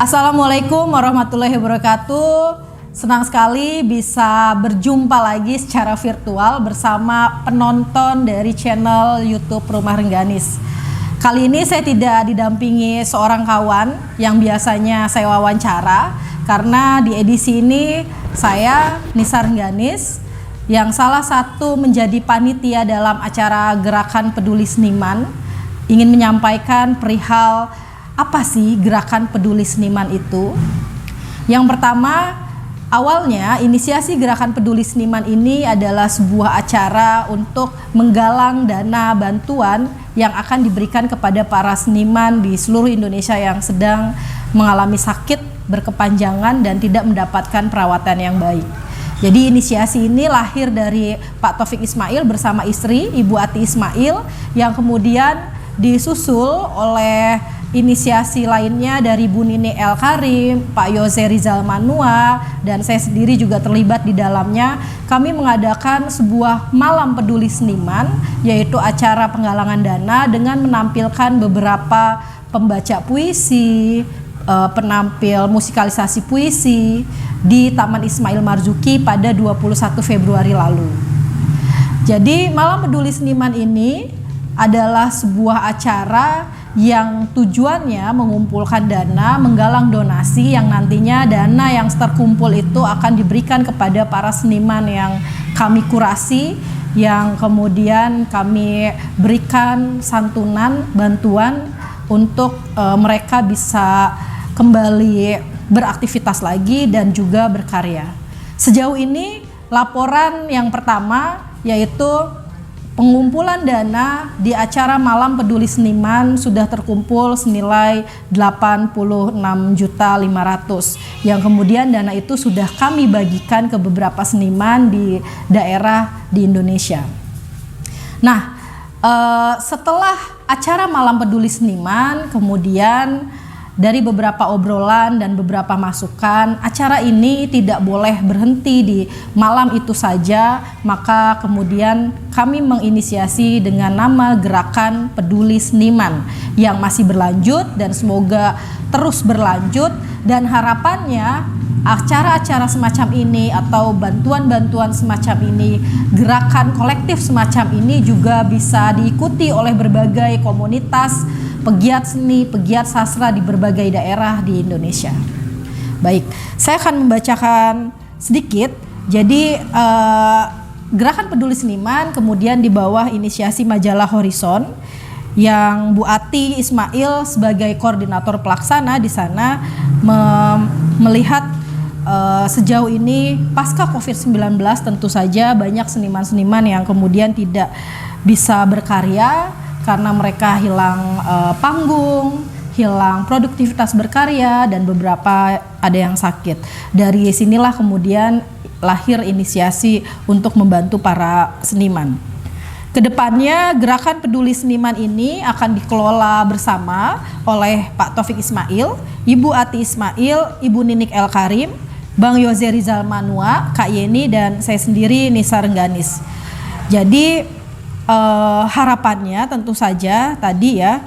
Assalamualaikum warahmatullahi wabarakatuh. Senang sekali bisa berjumpa lagi secara virtual bersama penonton dari channel YouTube Rumah Rengganis. Kali ini saya tidak didampingi seorang kawan yang biasanya saya wawancara, karena di edisi ini saya Nisa Rengganis yang salah satu menjadi panitia dalam acara Gerakan Peduli Seniman, ingin menyampaikan perihal apa sih Gerakan Peduli Seniman itu. Yang pertama, awalnya inisiasi Gerakan Peduli Seniman ini adalah sebuah acara untuk menggalang dana bantuan yang akan diberikan kepada para seniman di seluruh Indonesia yang sedang mengalami sakit berkepanjangan dan tidak mendapatkan perawatan yang baik. Jadi inisiasi ini lahir dari Pak Taufik Ismail bersama istri Ibu Ati Ismail, yang kemudian disusul oleh inisiasi lainnya dari Bu Ninik El Karim, Pak Yose Rizal Manua, dan saya sendiri juga terlibat di dalamnya. Kami mengadakan sebuah malam peduli seniman, yaitu acara penggalangan dana dengan menampilkan beberapa pembaca puisi, penampil musikalisasi puisi di Taman Ismail Marzuki pada 21 Februari lalu. Jadi malam peduli seniman ini adalah sebuah acara yang tujuannya mengumpulkan dana, menggalang donasi yang nantinya dana yang terkumpul itu akan diberikan kepada para seniman yang kami kurasi, yang kemudian kami berikan santunan, bantuan untuk mereka bisa kembali beraktivitas lagi dan juga berkarya. Sejauh ini laporan yang pertama yaitu pengumpulan dana di acara Malam Peduli Seniman sudah terkumpul senilai 86.500.000, yang kemudian dana itu sudah kami bagikan ke beberapa seniman di daerah di Indonesia. Nah, setelah acara Malam Peduli Seniman, kemudian dari beberapa obrolan dan beberapa masukan, acara ini tidak boleh berhenti di malam itu saja, maka kemudian kami menginisiasi dengan nama Gerakan Peduli Seniman yang masih berlanjut dan semoga terus berlanjut, dan harapannya acara-acara semacam ini atau bantuan-bantuan semacam ini, gerakan kolektif semacam ini juga bisa diikuti oleh berbagai komunitas pegiat seni, pegiat sastra di berbagai daerah di Indonesia. Baik, saya akan membacakan sedikit. Jadi Gerakan Peduli Seniman kemudian di bawah inisiasi majalah Horizon, yang Bu Ati Ismail sebagai koordinator pelaksana di sana melihat sejauh ini pasca COVID-19 tentu saja banyak seniman-seniman yang kemudian tidak bisa berkarya karena mereka hilang panggung, hilang produktivitas berkarya, dan beberapa ada yang sakit. Dari sinilah kemudian lahir inisiasi untuk membantu para seniman. Kedepannya Gerakan Peduli Seniman ini akan dikelola bersama oleh Pak Taufik Ismail, Ibu Ati Ismail, Ibu Ninik El Karim, Bang Yose Rizal Manua, Kak Yeni, dan saya sendiri Nisa Rengganis. Jadi harapannya tentu saja tadi ya,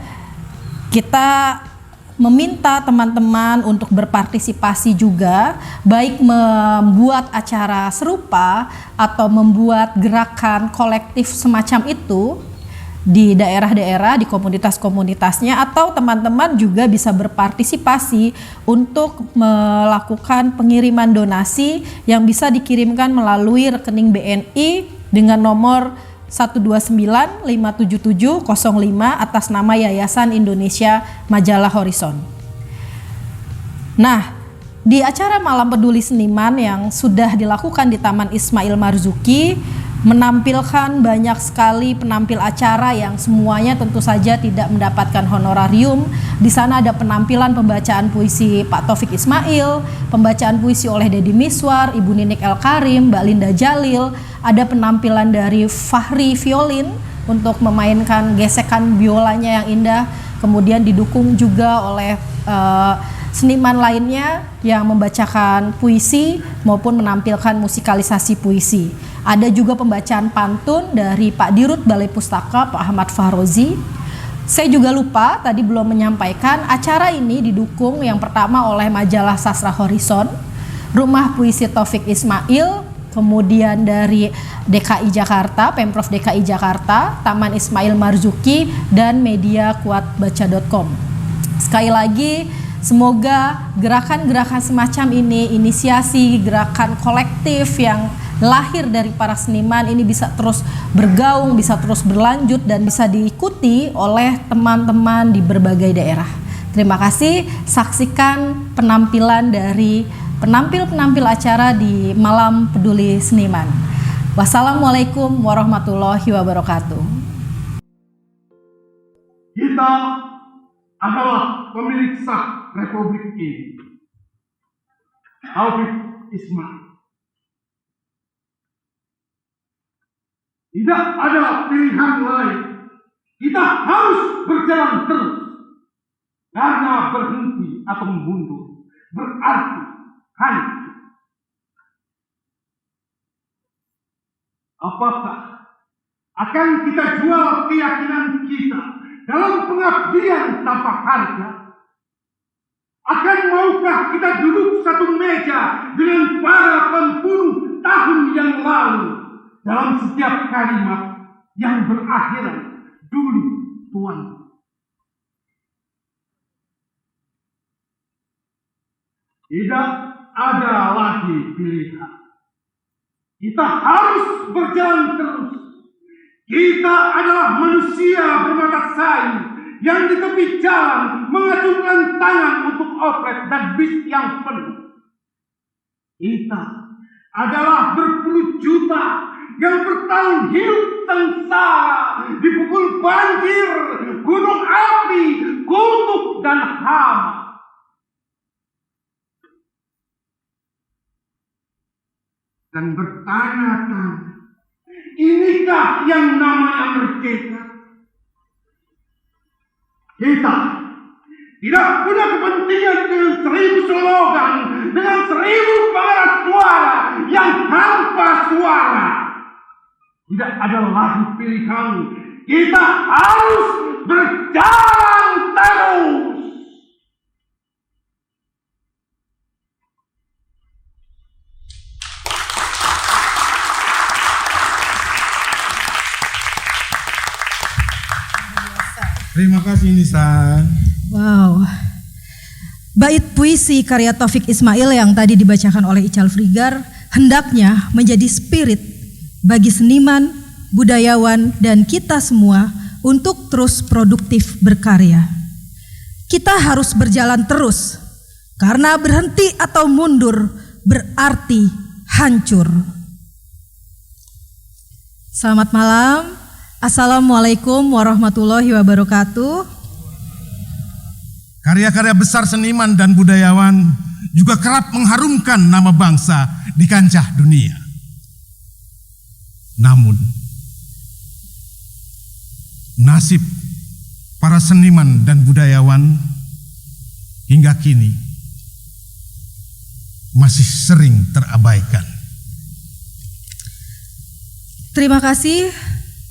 kita meminta teman-teman untuk berpartisipasi juga, baik membuat acara serupa atau membuat gerakan kolektif semacam itu di daerah-daerah, di komunitas-komunitasnya, atau teman-teman juga bisa berpartisipasi untuk melakukan pengiriman donasi yang bisa dikirimkan melalui rekening BNI dengan nomor 129577005 atas nama Yayasan Indonesia Majalah Horizon. Nah, di acara Malam Peduli Seniman yang sudah dilakukan di Taman Ismail Marzuki menampilkan banyak sekali penampil acara yang semuanya tentu saja tidak mendapatkan honorarium. Di sana ada penampilan pembacaan puisi Pak Taufik Ismail, pembacaan puisi oleh Deddy Miswar, Ibu Ninik El Karim, Mbak Linda Jalil, ada penampilan dari Fahri Violin untuk memainkan gesekan biolanya yang indah, kemudian didukung juga oleh seniman lainnya yang membacakan puisi maupun menampilkan musikalisasi puisi. Ada juga pembacaan pantun dari Pak Dirut Balai Pustaka, Pak Ahmad Fahrozi. Saya juga lupa tadi belum menyampaikan, acara ini didukung yang pertama oleh majalah Sastra Horizon, Rumah Puisi Taufik Ismail, kemudian dari DKI Jakarta, Pemprov DKI Jakarta, Taman Ismail Marzuki, dan media kuatbaca.com. Sekali lagi, semoga gerakan-gerakan semacam ini, inisiasi gerakan kolektif yang lahir dari para seniman ini bisa terus bergaung, bisa terus berlanjut, dan bisa diikuti oleh teman-teman di berbagai daerah. Terima kasih, saksikan penampilan dari penampil-penampil acara di Malam Peduli Seniman. Wassalamualaikum warahmatullahi wabarakatuh. Kita adalah pemilik sah Republik ini. Taufik Ismail. Tidak ada pilihan lain. Kita harus berjalan terus. Karena berhenti atau mundur berarti hancur. Apakah akan kita jual keyakinan kita dalam pengabdian tanpa harga? Akan maukah kita duduk satu meja dengan para pembunuh tahun yang lalu dalam setiap kalimat yang berakhiran dulu Tuan? Tidak ada lagi pilihan. Kita harus berjalan terus. Kita adalah manusia bermata saing yang di tepi jalan mengacungkan tangan untuk oplet dan bis yang penuh. Kita adalah berpuluh juta yang bertahan hidup sengsara dipukul banjir, gunung api, kutuk dan hama. Dan bertanya-tanya, inikah yang namanya merdeka? Kita tidak punya kepentingan dengan 1000 slogan, dengan 1000 pengeras suara yang tanpa suara. Tidak ada lagi pilihan. Kita harus berjalan terus. Terima kasih Nisa. Wow. Bait puisi karya Taufik Ismail yang tadi dibacakan oleh Ical Frigar hendaknya menjadi spirit bagi seniman, budayawan, dan kita semua untuk terus produktif berkarya. Kita harus berjalan terus, karena berhenti atau mundur berarti hancur. Selamat malam. Assalamualaikum warahmatullahi wabarakatuh. Karya-karya besar seniman dan budayawan juga kerap mengharumkan nama bangsa di kancah dunia. Namun, nasib para seniman dan budayawan hingga kini masih sering terabaikan. Terima kasih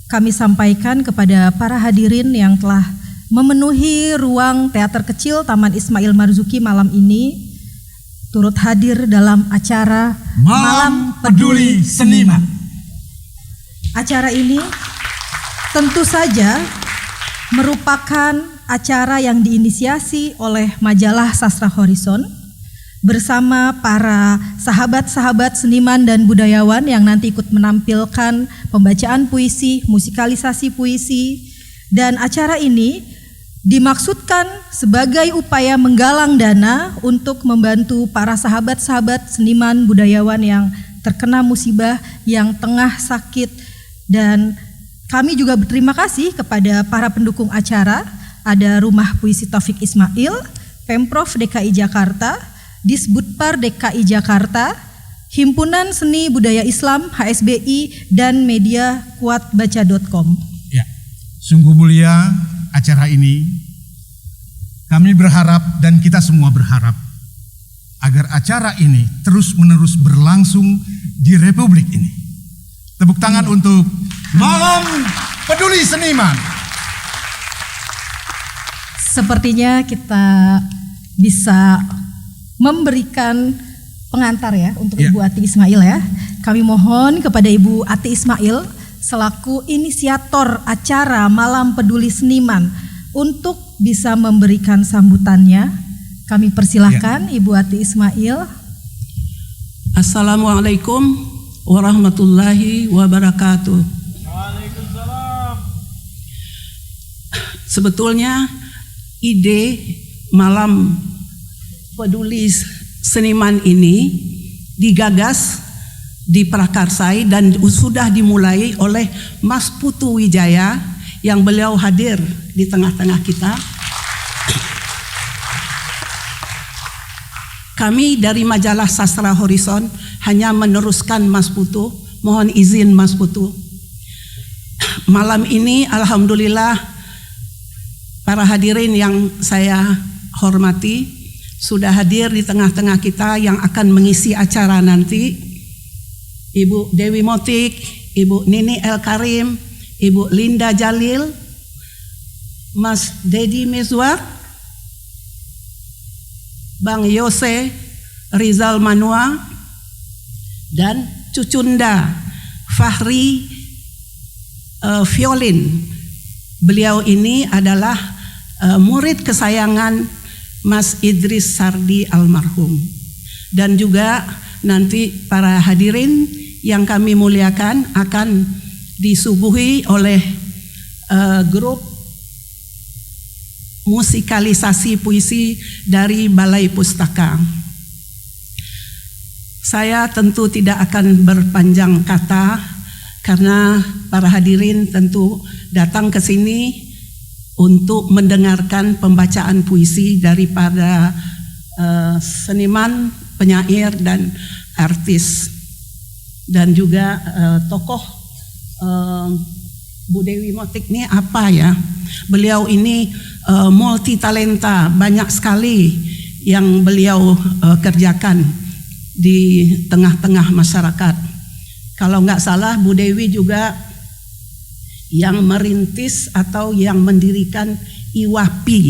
kami sampaikan kepada para hadirin yang telah memenuhi ruang teater kecil Taman Ismail Marzuki malam ini, turut hadir dalam acara Malam Peduli Seniman. Acara ini tentu saja merupakan acara yang diinisiasi oleh majalah Sastra Horizon bersama para sahabat-sahabat seniman dan budayawan yang nanti ikut menampilkan pembacaan puisi, musikalisasi puisi, dan acara ini dimaksudkan sebagai upaya menggalang dana untuk membantu para sahabat-sahabat seniman budayawan yang terkena musibah, yang tengah sakit, dan kami juga berterima kasih kepada para pendukung acara. Ada Rumah Puisi Taufik Ismail, Pemprov DKI Jakarta, Disbudpar DKI Jakarta, Himpunan Seni Budaya Islam HSBI, dan media kuatbaca.com. Ya, sungguh mulia acara ini. Kami berharap dan kita semua berharap agar acara ini terus-menerus berlangsung di Republik ini. Tepuk tangan untuk Malam Peduli Seniman. sepertinya kita bisa memberikan pengantar ya untuk Ibu Ati Ismail ya. Kami mohon kepada Ibu Ati Ismail selaku inisiator acara Malam Peduli Seniman untuk bisa memberikan sambutannya. Kami persilahkan Ibu Ati Ismail. Assalamualaikum warahmatullahi wabarakatuh. Waalaikumsalam. Sebetulnya ide Malam Peduli Seniman ini digagas, diprakarsai dan sudah dimulai oleh Mas Putu Wijaya yang beliau hadir di tengah-tengah kita. Kami dari majalah Sastra Horizon hanya meneruskan Mas Putu. Mohon izin Mas Putu. Malam ini alhamdulillah para hadirin yang saya hormati sudah hadir di tengah-tengah kita yang akan mengisi acara nanti. Ibu Dewi Motik, Ibu Nini El Karim, Ibu Linda Jalil, Mas Dedi Mizwar, Bang Yose Rizal Manua, dan Cucunda Fahri Violin. Beliau ini adalah murid kesayangan Mas Idris Sardi almarhum. Dan juga nanti para hadirin yang kami muliakan akan disuguhi oleh grup musikalisasi puisi dari Balai Pustaka. Saya tentu tidak akan berpanjang kata karena para hadirin tentu datang ke sini untuk mendengarkan pembacaan puisi daripada seniman, penyair dan artis, dan juga tokoh Bu Dewi Motik ini apa ya? Beliau ini multi talenta, banyak sekali yang beliau kerjakan di tengah-tengah masyarakat. Kalau nggak salah Bu Dewi juga yang merintis atau yang mendirikan IWAPI.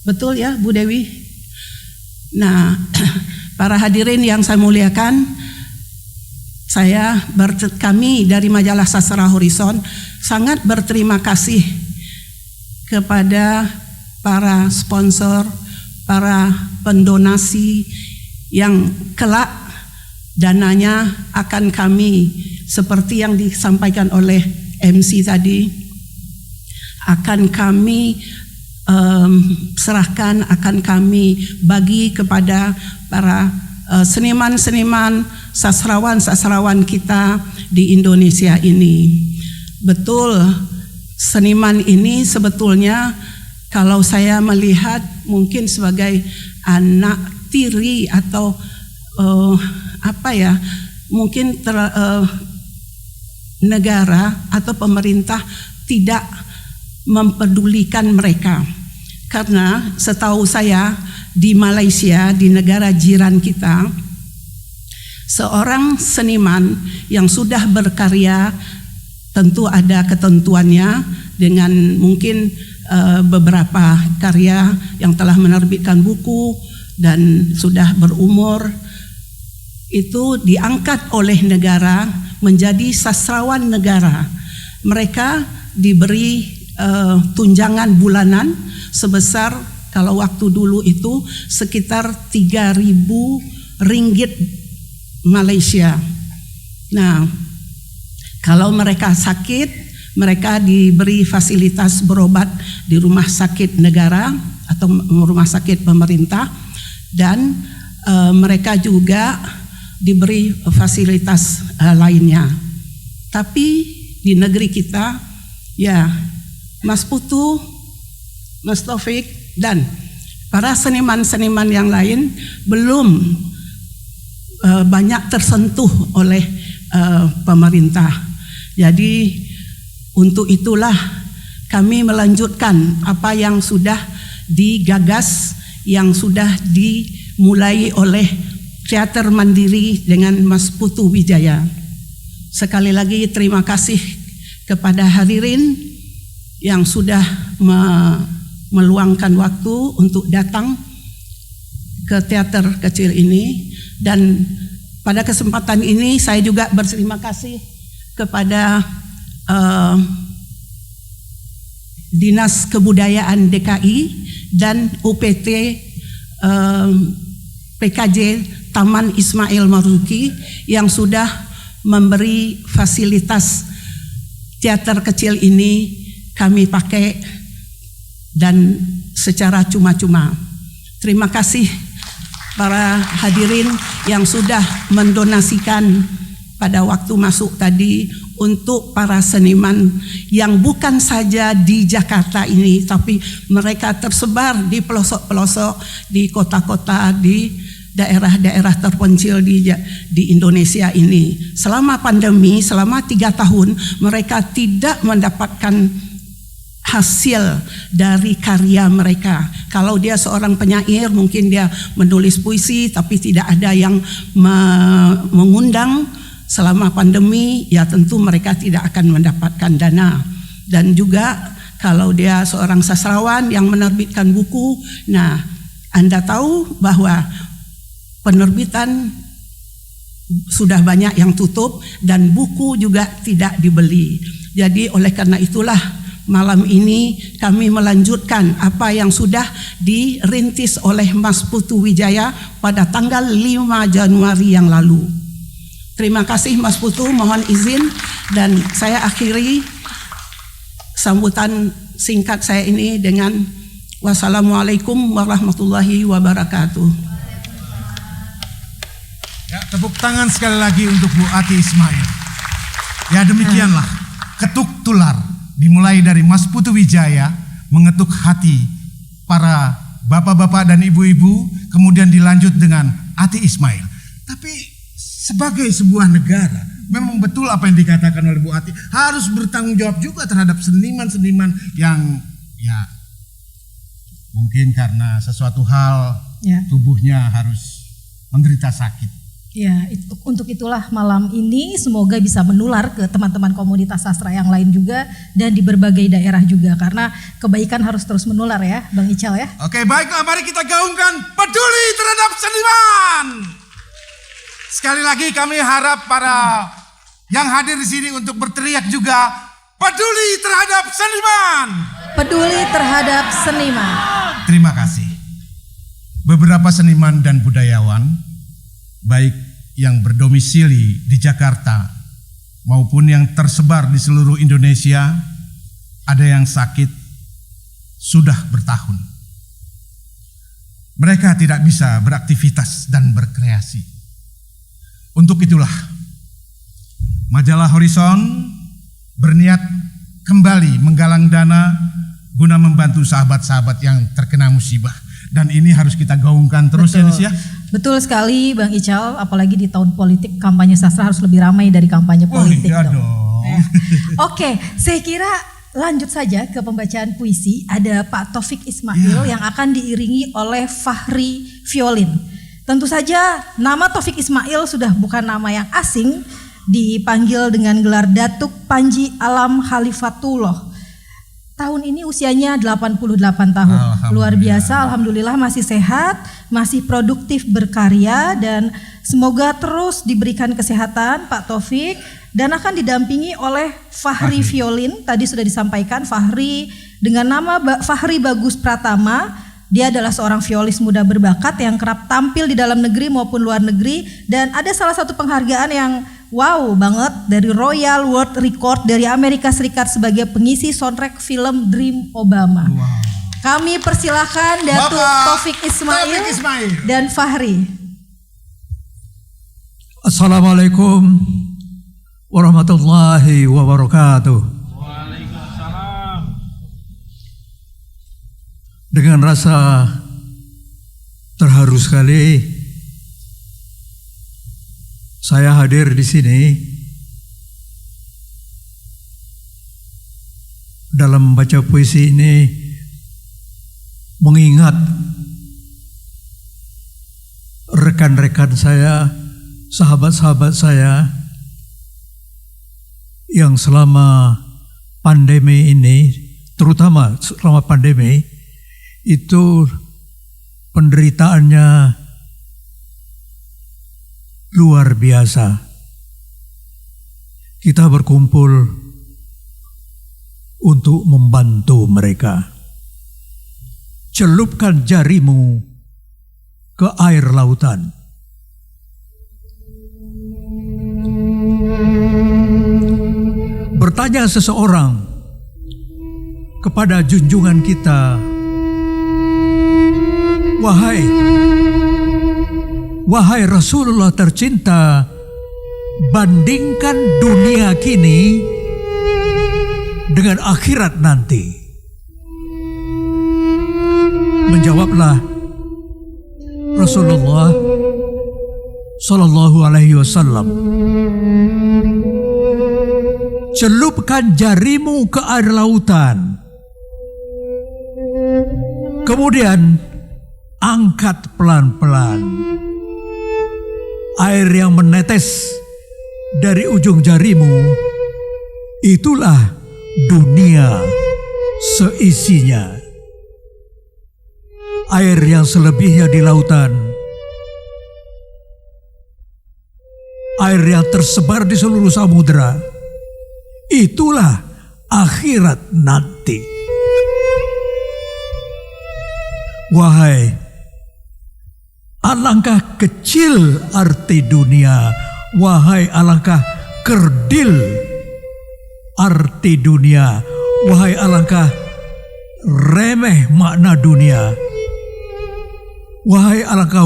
Betul ya Bu Dewi? Nah, para hadirin yang saya muliakan, kami dari majalah Sastra Horizon sangat berterima kasih kepada para sponsor, para pendonasi yang kelak dananya akan kami, seperti yang disampaikan oleh MC tadi, akan kami serahkan, akan kami bagi kepada para seniman-seniman, sastrawan-sastrawan kita di Indonesia ini. Betul, seniman ini sebetulnya kalau saya melihat mungkin sebagai anak tiri atau mungkin negara atau pemerintah tidak mempedulikan mereka, karena setahu saya di Malaysia, di negara jiran kita, seorang seniman yang sudah berkarya tentu ada ketentuannya dengan mungkin beberapa karya yang telah menerbitkan buku dan sudah berumur, itu diangkat oleh negara menjadi sastrawan negara. Mereka diberi tunjangan bulanan sebesar, kalau waktu dulu itu sekitar 3.000 ringgit Malaysia. Nah, kalau mereka sakit, mereka diberi fasilitas berobat di rumah sakit negara atau rumah sakit pemerintah, dan mereka juga diberi fasilitas lainnya. Tapi di negeri kita, ya, Mas Putu, Mas Taufik dan para seniman-seniman yang lain belum banyak tersentuh oleh pemerintah. Jadi untuk itulah kami melanjutkan apa yang sudah digagas, yang sudah dimulai oleh Teater Mandiri dengan Mas Putu Wijaya. Sekali lagi terima kasih kepada hadirin yang sudah meluangkan waktu untuk datang ke teater kecil ini. Dan pada kesempatan ini saya juga berterima kasih kepada Dinas Kebudayaan DKI dan UPT PKJ Taman Ismail Marzuki yang sudah memberi fasilitas teater kecil ini kami pakai dan secara cuma-cuma. Terima kasih para hadirin yang sudah mendonasikan pada waktu masuk tadi untuk para seniman yang bukan saja di Jakarta ini, tapi mereka tersebar di pelosok-pelosok, di kota-kota, di daerah-daerah terpencil di Indonesia ini. Selama pandemi, selama 3 tahun, mereka tidak mendapatkan hasil dari karya mereka. Kalau dia seorang penyair, mungkin dia menulis puisi, tapi tidak ada yang mengundang. Selama pandemi, ya tentu mereka tidak akan mendapatkan dana. Dan juga kalau dia seorang sastrawan yang menerbitkan buku, nah Anda tahu bahwa penerbitan sudah banyak yang tutup dan buku juga tidak dibeli. Jadi oleh karena itulah malam ini kami melanjutkan apa yang sudah dirintis oleh Mas Putu Wijaya pada tanggal 5 Januari yang lalu. Terima kasih Mas Putu, mohon izin dan saya akhiri sambutan singkat saya ini dengan wassalamualaikum warahmatullahi wabarakatuh. Ya, tepuk tangan sekali lagi untuk Bu Ati Ismail. Ya demikianlah ketuk tular dimulai dari Mas Putu Wijaya mengetuk hati para bapak-bapak dan ibu-ibu, kemudian dilanjut dengan Ati Ismail. Tapi sebagai sebuah negara, memang betul apa yang dikatakan oleh Bu Ati, harus bertanggung jawab juga terhadap seniman-seniman yang ya mungkin karena sesuatu hal tubuhnya harus menderita sakit. Ya, untuk itulah malam ini semoga bisa menular ke teman-teman komunitas sastra yang lain juga dan di berbagai daerah juga, karena kebaikan harus terus menular ya, Bang Ical ya. Oke, baiklah, mari kita gaungkan peduli terhadap seniman. Sekali lagi kami harap para yang hadir di sini untuk berteriak juga peduli terhadap seniman. Peduli terhadap seniman. Terima kasih. Beberapa seniman dan budayawan, baik yang berdomisili di Jakarta maupun yang tersebar di seluruh Indonesia, ada yang sakit sudah bertahun. Mereka tidak bisa beraktivitas dan berkreasi. Untuk itulah majalah Horizon berniat kembali menggalang dana guna membantu sahabat-sahabat yang terkena musibah. Dan ini harus kita gaungkan terus. Betul. Ya, Betul sekali Bang Ical, apalagi di tahun politik kampanye sastra harus lebih ramai dari kampanye politik. Iya dong. Oke, saya kira lanjut saja ke pembacaan puisi. Ada Pak Taufik Ismail yang akan diiringi oleh Fahri Violin. Tentu saja nama Taufik Ismail sudah bukan nama yang asing, dipanggil dengan gelar Datuk Panji Alam Khalifatullah. Tahun ini usianya 88 tahun. Luar biasa, alhamdulillah masih sehat, masih produktif berkarya, dan semoga terus diberikan kesehatan Pak Taufik, dan akan didampingi oleh Fahri Violin. Tadi sudah disampaikan Fahri dengan nama Fahri Bagus Pratama. Dia adalah seorang violis muda berbakat yang kerap tampil di dalam negeri maupun luar negeri, dan ada salah satu penghargaan yang wow banget dari Royal World Record dari Amerika Serikat sebagai pengisi soundtrack film Dream Obama. Wow. Kami persilahkan Datuk Taufik Ismail dan Fahri. Assalamualaikum warahmatullahi wabarakatuh. Dengan rasa terharu sekali saya hadir di sini dalam membaca puisi ini, mengingat rekan-rekan saya, sahabat-sahabat saya yang selama pandemi ini, terutama selama pandemi, itu penderitaannya luar biasa. Kita berkumpul untuk membantu mereka. Celupkan jarimu ke air lautan. Bertanya seseorang kepada junjungan kita, Wahai Rasulullah tercinta, bandingkan dunia kini dengan akhirat nanti. Menjawablah Rasulullah Sallallahu Alaihi Wasallam, celupkan jarimu ke air lautan, kemudian angkat pelan-pelan. Air yang menetes dari ujung jarimu, itulah dunia seisinya. Air yang selebihnya di lautan, air yang tersebar di seluruh samudera, itulah akhirat nanti. Wahai, alangkah kecil arti dunia. Wahai, alangkah kerdil arti dunia. Wahai, alangkah remeh makna dunia. Wahai, alangkah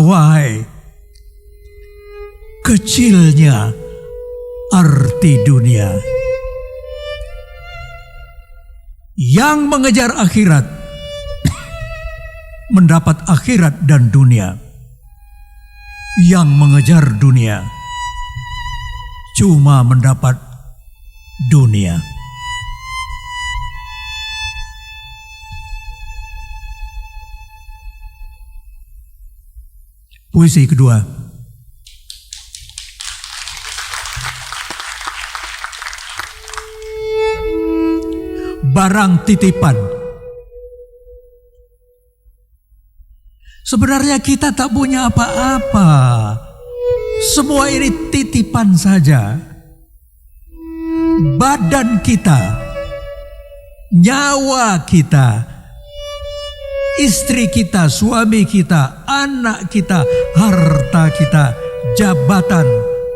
kecilnya arti dunia. Yang mengejar akhirat mendapat akhirat dan dunia. Yang mengejar dunia cuma mendapat dunia. Puisi kedua. Barang titipan. Sebenarnya kita tak punya apa-apa. Semua ini titipan saja. Badan kita, nyawa kita, istri kita, suami kita, anak kita, harta kita, jabatan,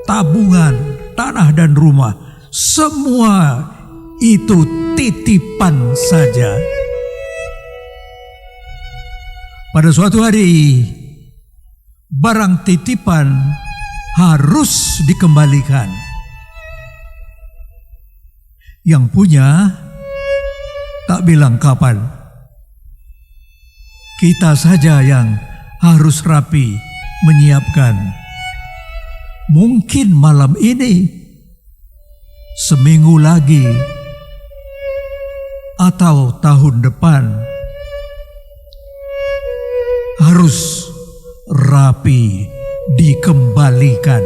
tabungan, tanah dan rumah, semua itu titipan saja. Pada suatu hari, barang titipan harus dikembalikan. Yang punya tak bilang kapan. Kita saja yang harus rapi menyiapkan. Mungkin malam ini, seminggu lagi, atau tahun depan harus rapi dikembalikan.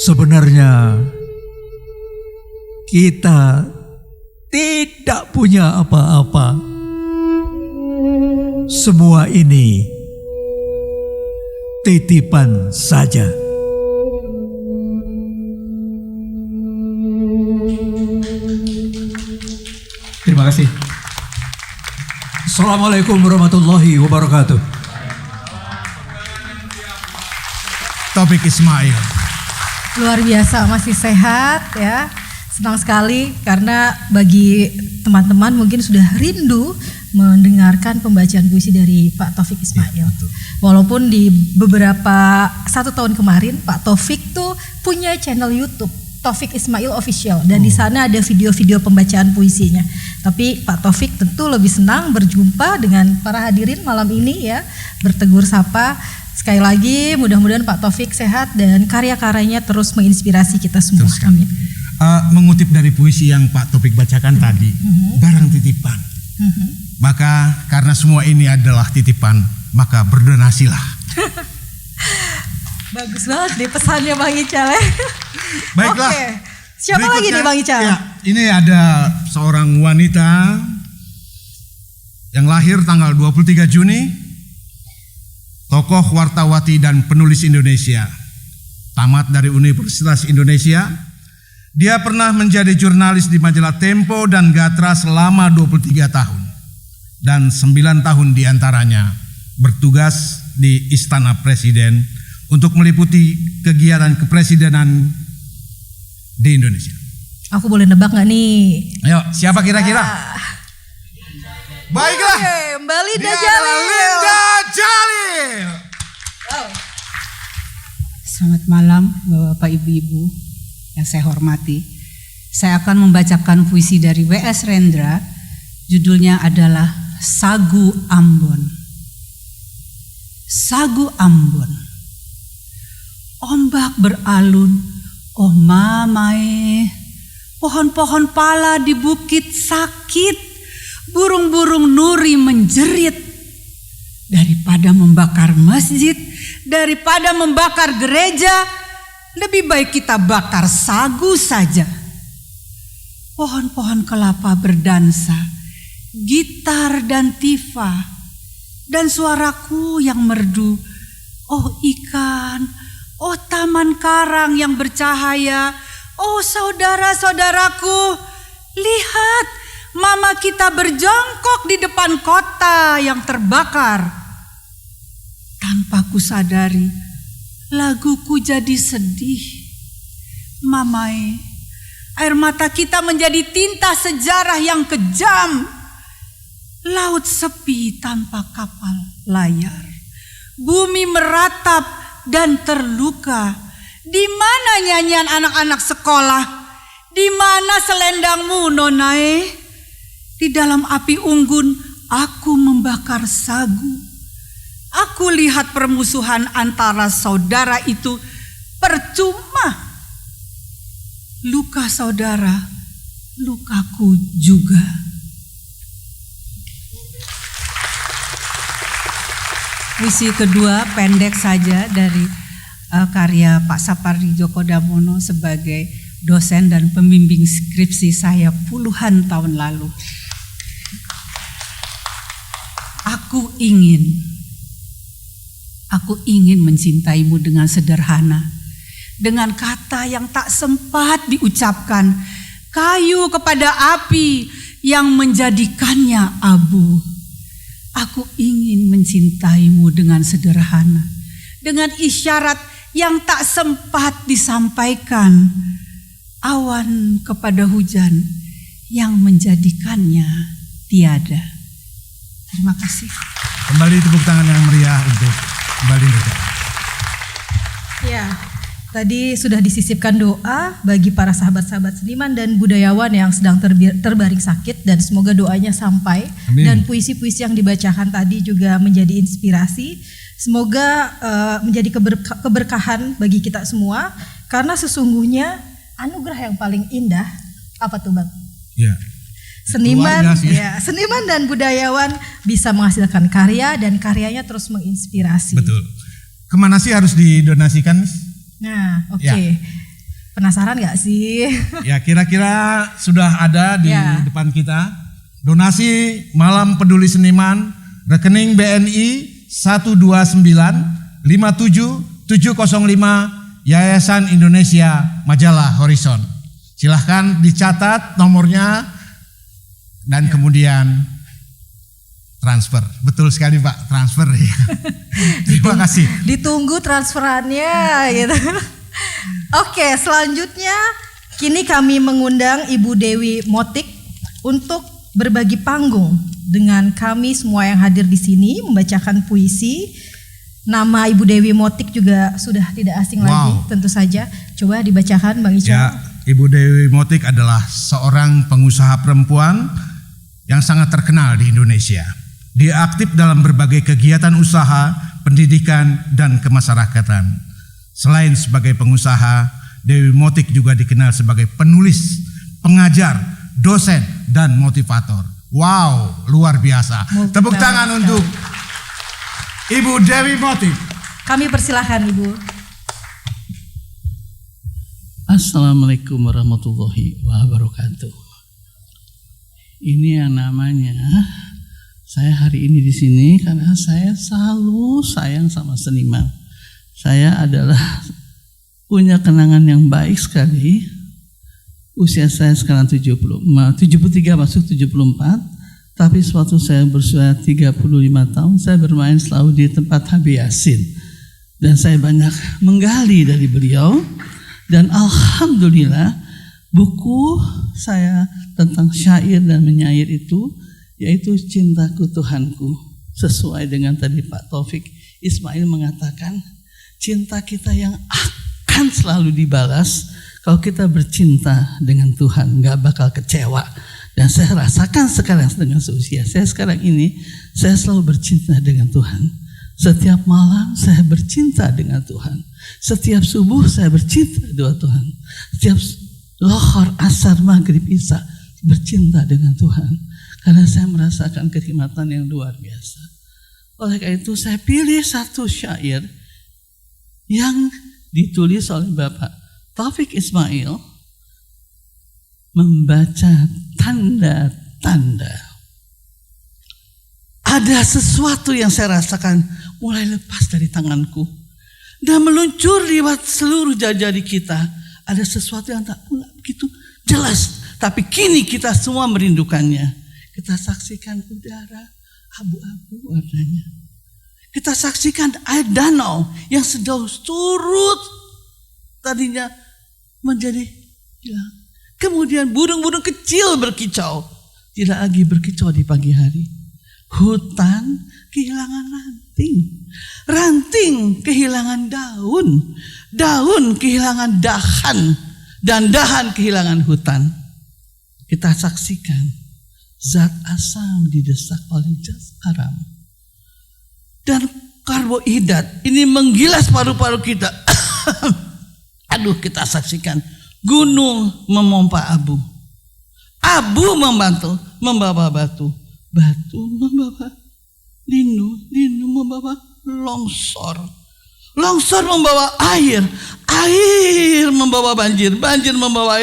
Sebenarnya kita tidak punya apa-apa. Semua ini titipan saja. Terima kasih. Assalamualaikum warahmatullahi wabarakatuh. Taufik Ismail. Luar biasa, masih sehat ya. Senang sekali karena bagi teman-teman mungkin sudah rindu mendengarkan pembacaan puisi dari Pak Taufik Ismail. Ya, walaupun di beberapa 1 tahun kemarin Pak Taufik tuh punya channel YouTube Taufik Ismail Official dan di sana ada video-video pembacaan puisinya. Tapi Pak Taufik tentu lebih senang berjumpa dengan para hadirin malam ini ya, bertegur sapa. Sekali lagi mudah-mudahan Pak Taufik sehat dan karya-karyanya terus menginspirasi kita semua. Amin. Mengutip dari puisi yang Pak Taufik bacakan tadi, barang titipan. Maka karena semua ini adalah titipan, maka berdonasilah. Bagus banget nih pesannya Bang Ical ya. Baiklah. Oke. Siapa lagi nih Bang Ical? Ya, ini ada seorang wanita yang lahir tanggal 23 Juni, tokoh wartawati dan penulis Indonesia, tamat dari Universitas Indonesia. Dia pernah menjadi jurnalis di majalah Tempo dan Gatra selama 23 tahun. Dan 9 tahun diantaranya bertugas di Istana Presiden untuk meliputi kegiatan kepresidenan di Indonesia. Aku boleh nebak nggak nih? Ayo, siapa kira-kira? Baiklah, Oke, Mbak Linda dia Jalil. adalah Linda Jalil. Selamat malam Bapak Ibu-Ibu yang saya hormati. Saya akan membacakan puisi dari W.S. Rendra. Judulnya adalah Sagu Ambon. Sagu Ambon. Ombak beralun, oh mamae. Pohon-pohon pala di bukit sakit. Burung-burung nuri menjerit. Daripada membakar masjid, daripada membakar gereja, lebih baik kita bakar sagu saja. Pohon-pohon kelapa berdansa, gitar dan tifa, dan suaraku yang merdu. Oh ikan, oh taman karang yang bercahaya, oh saudara-saudaraku, lihat mama kita berjongkok di depan kota yang terbakar. Tanpa ku sadari, laguku jadi sedih. Mamae, air mata kita menjadi tinta sejarah yang kejam. Laut sepi tanpa kapal layar. Bumi meratap dan terluka. Di mana nyanyian anak-anak sekolah? Di mana selendangmu, Nonae? Di dalam api unggun, aku membakar sagu. Aku lihat permusuhan antara saudara itu percuma. Luka saudara, lukaku juga. Puisi kedua pendek saja dari karya Pak Sapardi Djoko Damono sebagai dosen dan pembimbing skripsi saya puluhan tahun lalu. Aku ingin mencintaimu dengan sederhana, dengan kata yang tak sempat diucapkan, kayu kepada api yang menjadikannya abu. Aku ingin mencintaimu dengan sederhana, dengan isyarat yang tak sempat disampaikan, awan kepada hujan yang menjadikannya tiada. Terima kasih. Kembali tepuk tangan yang meriah untuk Mbak Linda. Ya, tadi sudah disisipkan doa bagi para sahabat-sahabat seniman dan budayawan yang sedang terbaring sakit, dan semoga doanya sampai. Amin. Dan puisi-puisi yang dibacakan tadi juga menjadi inspirasi. Semoga menjadi keberkahan bagi kita semua, karena sesungguhnya anugerah yang paling indah apa tuh Bang? Ya. Seniman, Keluarga sih. ya, seniman dan budayawan bisa menghasilkan karya dan karyanya terus menginspirasi. Betul. Kemana sih harus didonasikan? Nah, oke. Ya. Penasaran nggak sih? Ya, kira-kira sudah ada di Ya. depan kita. Donasi Malam Peduli Seniman, rekening BNI 129570705 Yayasan Indonesia Majalah Horizon. Silahkan dicatat nomornya dan kemudian transfer. Betul sekali Pak, transfer ya. Terima kasih. Ditunggu transferannya gitu. Oke, selanjutnya kini kami mengundang Ibu Dewi Motik untuk berbagi panggung dengan kami semua yang hadir di sini membacakan puisi. Nama Ibu Dewi Motik juga sudah tidak asing lagi, tentu saja. Coba dibacakan Bang Ica. Ya, Ibu Dewi Motik adalah seorang pengusaha perempuan yang sangat terkenal di Indonesia. Dia aktif dalam berbagai kegiatan usaha, pendidikan, dan kemasyarakatan. Selain sebagai pengusaha, Dewi Motik juga dikenal sebagai penulis, pengajar, dosen, dan motivator. Wow, luar biasa. Tepuk tangan untuk Ibu Dewi Motik. Kami persilahkan Ibu. Assalamualaikum warahmatullahi wabarakatuh. Ini yang namanya Saya hari ini di sini karena saya selalu sayang sama seniman. Saya adalah punya kenangan yang baik sekali. Usia saya sekarang 73 masuk 74. Tapi suatu saya berusia 35 tahun, saya bermain selalu di tempat Habib Yasin. Dan saya banyak menggali dari beliau. Dan alhamdulillah buku saya tentang syair dan menyair itu, yaitu Cintaku Tuhanku. Sesuai dengan tadi Pak Taufik Ismail mengatakan, cinta kita yang akan selalu dibalas kalau kita bercinta dengan Tuhan, gak bakal kecewa. Dan saya rasakan sekarang dengan seusia saya sekarang ini, saya selalu bercinta dengan Tuhan. Setiap malam saya bercinta dengan Tuhan. Setiap subuh saya bercinta dengan Tuhan. Setiap lohor, asar, maghrib, isya bercinta dengan Tuhan. Karena saya merasakan kenikmatan yang luar biasa. Oleh karena itu saya pilih satu syair yang ditulis oleh Bapak Taufik Ismail, membaca tanda-tanda. Ada sesuatu yang saya rasakan mulai lepas dari tanganku dan meluncur lewat seluruh jari kita. Ada sesuatu yang tak begitu jelas, tapi kini kita semua merindukannya. Kita saksikan udara abu-abu warnanya. Kita saksikan air danau yang sedang surut tadinya menjadi hilang. Kemudian burung-burung kecil berkicau, tidak lagi berkicau di pagi hari. Hutan kehilangan ranting, ranting kehilangan daun, daun kehilangan dahan, dan dahan kehilangan hutan. Kita saksikan zat asam didesak oleh zat haram, dan karbohidrat ini menggilas paru-paru kita. Aduh, kita saksikan gunung memompa abu, abu membawa batu, batu membawa linu, linu membawa longsor, longsor membawa air, air membawa banjir, banjir membawa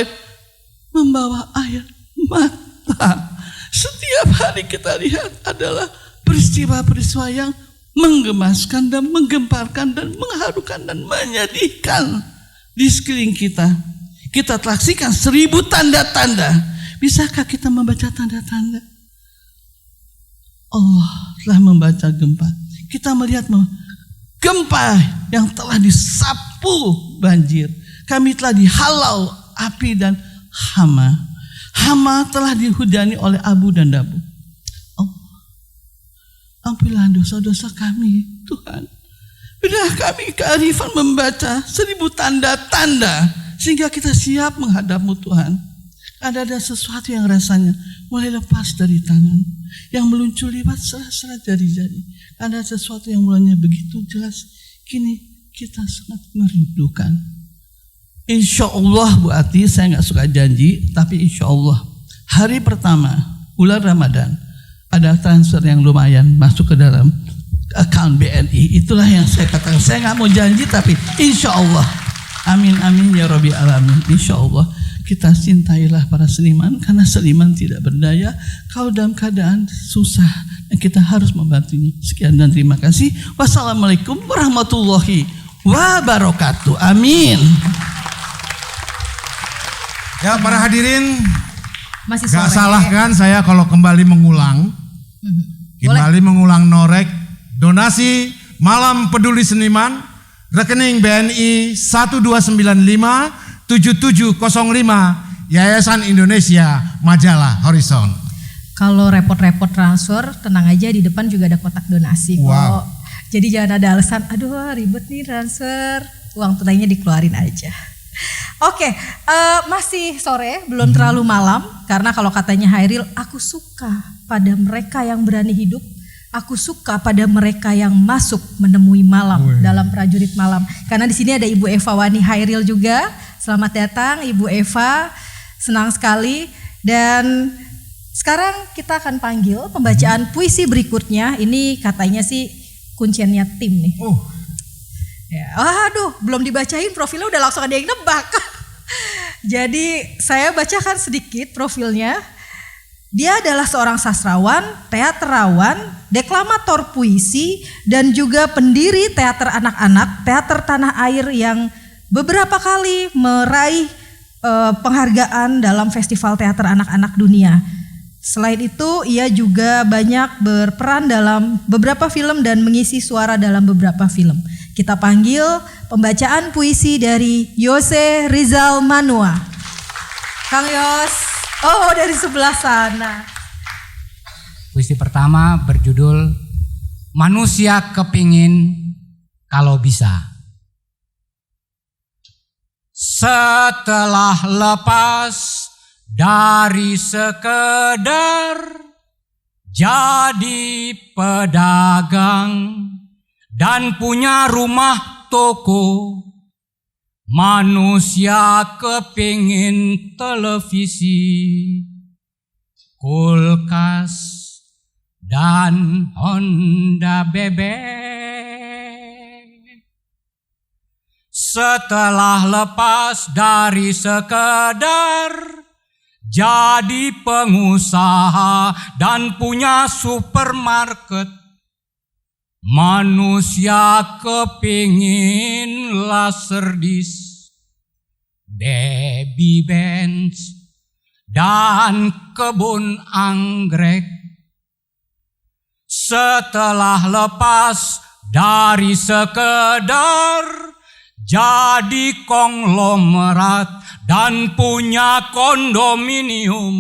air mata. Setiap hari kita lihat adalah peristiwa-peristiwa yang menggemaskan dan menggemparkan dan mengharukan dan menyedihkan di sekeliling kita. Kita saksikan 1000 tanda-tanda. Bisakah kita membaca tanda-tanda? Allah telah membaca gempa. Kita melihat gempa yang telah disapu banjir. Kami telah dihalau api dan hama. Hama telah dihujani oleh abu dan debu. Allah, ampunilah dosa-dosa kami, Tuhan. Berilah kami kearifan membaca 1000 tanda-tanda sehingga kita siap menghadap-Mu, Tuhan. Ada sesuatu yang rasanya mulai lepas dari tangan, yang meluncur lewat sela-sela jari-jari. Ada sesuatu yang mulanya begitu jelas. Kini kita sangat merindukan. Insya Allah Bu Ati, saya nggak suka janji, tapi insya Allah hari pertama bulan Ramadan ada transfer yang lumayan masuk ke dalam account BNI. Itulah yang saya katakan. Saya nggak mau janji, tapi insya Allah. Amin amin ya Rabbil alamin. Insya Allah kita cintailah para seniman, karena seniman tidak berdaya kalau dalam keadaan susah dan kita harus membantunya. Sekian dan terima kasih. Wassalamualaikum warahmatullahi wabarakatuh. Amin. Ya, para hadirin, Masih gak sore. salah kan saya kalau kembali mengulang, mengulang norek donasi Malam Peduli Seniman, rekening BNI 1295-7705 Yayasan Indonesia Majalah Horizon. Kalau repot-repot transfer, tenang aja, di depan juga ada kotak donasi kok. Wow. Jadi jangan ada alasan, aduh ribet nih transfer, uang tunainya dikeluarin aja. Oke, masih sore, belum terlalu malam, karena kalau katanya Hairil, aku suka pada mereka yang berani hidup, aku suka pada mereka yang masuk menemui malam dalam prajurit malam. Karena di sini ada Ibu Eva Wani Hairil juga. Selamat datang Ibu Eva, senang sekali. Dan sekarang kita akan panggil pembacaan puisi berikutnya. Ini katanya sih kunciannya tim nih. Ya, aduh, belum dibacain profilnya udah langsung ada yang nebak. Jadi saya bacakan sedikit profilnya. Dia adalah seorang sastrawan, teaterrawan, deklamator puisi, dan juga pendiri teater anak-anak, teater tanah air yang beberapa kali meraih penghargaan dalam festival teater anak-anak dunia. Selain itu, ia juga banyak berperan dalam beberapa film dan mengisi suara dalam beberapa film. Kita panggil pembacaan puisi dari Yose Rizal Manua. Kang Yos. Oh, dari sebelah sana. Puisi pertama berjudul Manusia Kepingin Kalau Bisa. Setelah lepas dari sekedar jadi pedagang dan punya rumah toko, manusia kepingin televisi, kulkas, dan Honda bebek. Setelah lepas dari sekedar jadi pengusaha dan punya supermarket, manusia kepingin laserdisc, baby bench, dan kebun anggrek. Setelah lepas dari sekedar jadi konglomerat dan punya kondominium,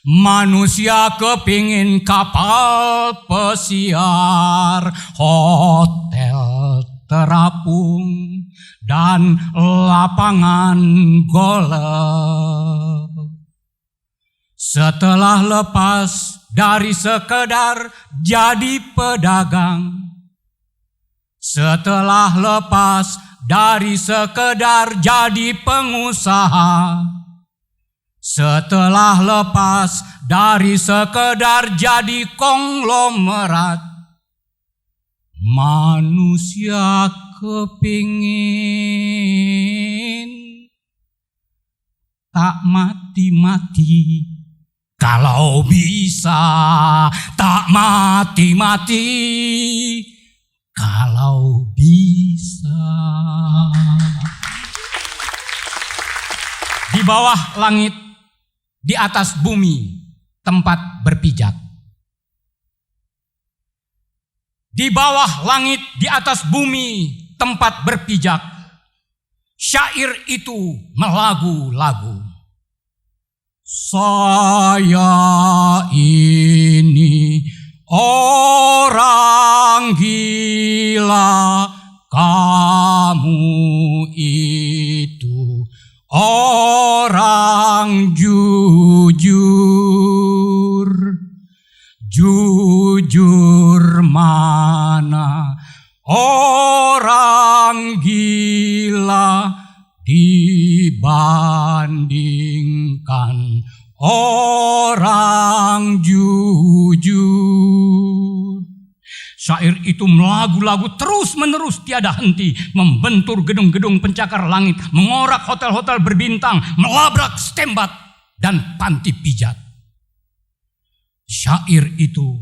manusia kepingin kapal pesiar, hotel terapung, dan lapangan golf. Setelah lepas dari sekedar jadi pedagang, setelah lepas dari sekedar jadi pengusaha, setelah lepas dari sekedar jadi konglomerat, manusia kepingin tak mati-mati kalau bisa, tak mati-mati kalau bisa. Di bawah langit, di atas bumi, tempat berpijak. Di bawah langit, di atas bumi, tempat berpijak. Syair itu melagu-lagu. Saya ini orang gila, kamu itu orang jujur. Jujur mana orang gila dibandingkan orang jujur. Syair itu melagu-lagu terus-menerus tiada henti, membentur gedung-gedung pencakar langit, mengorak hotel-hotel berbintang, melabrak stembat dan panti pijat. Syair itu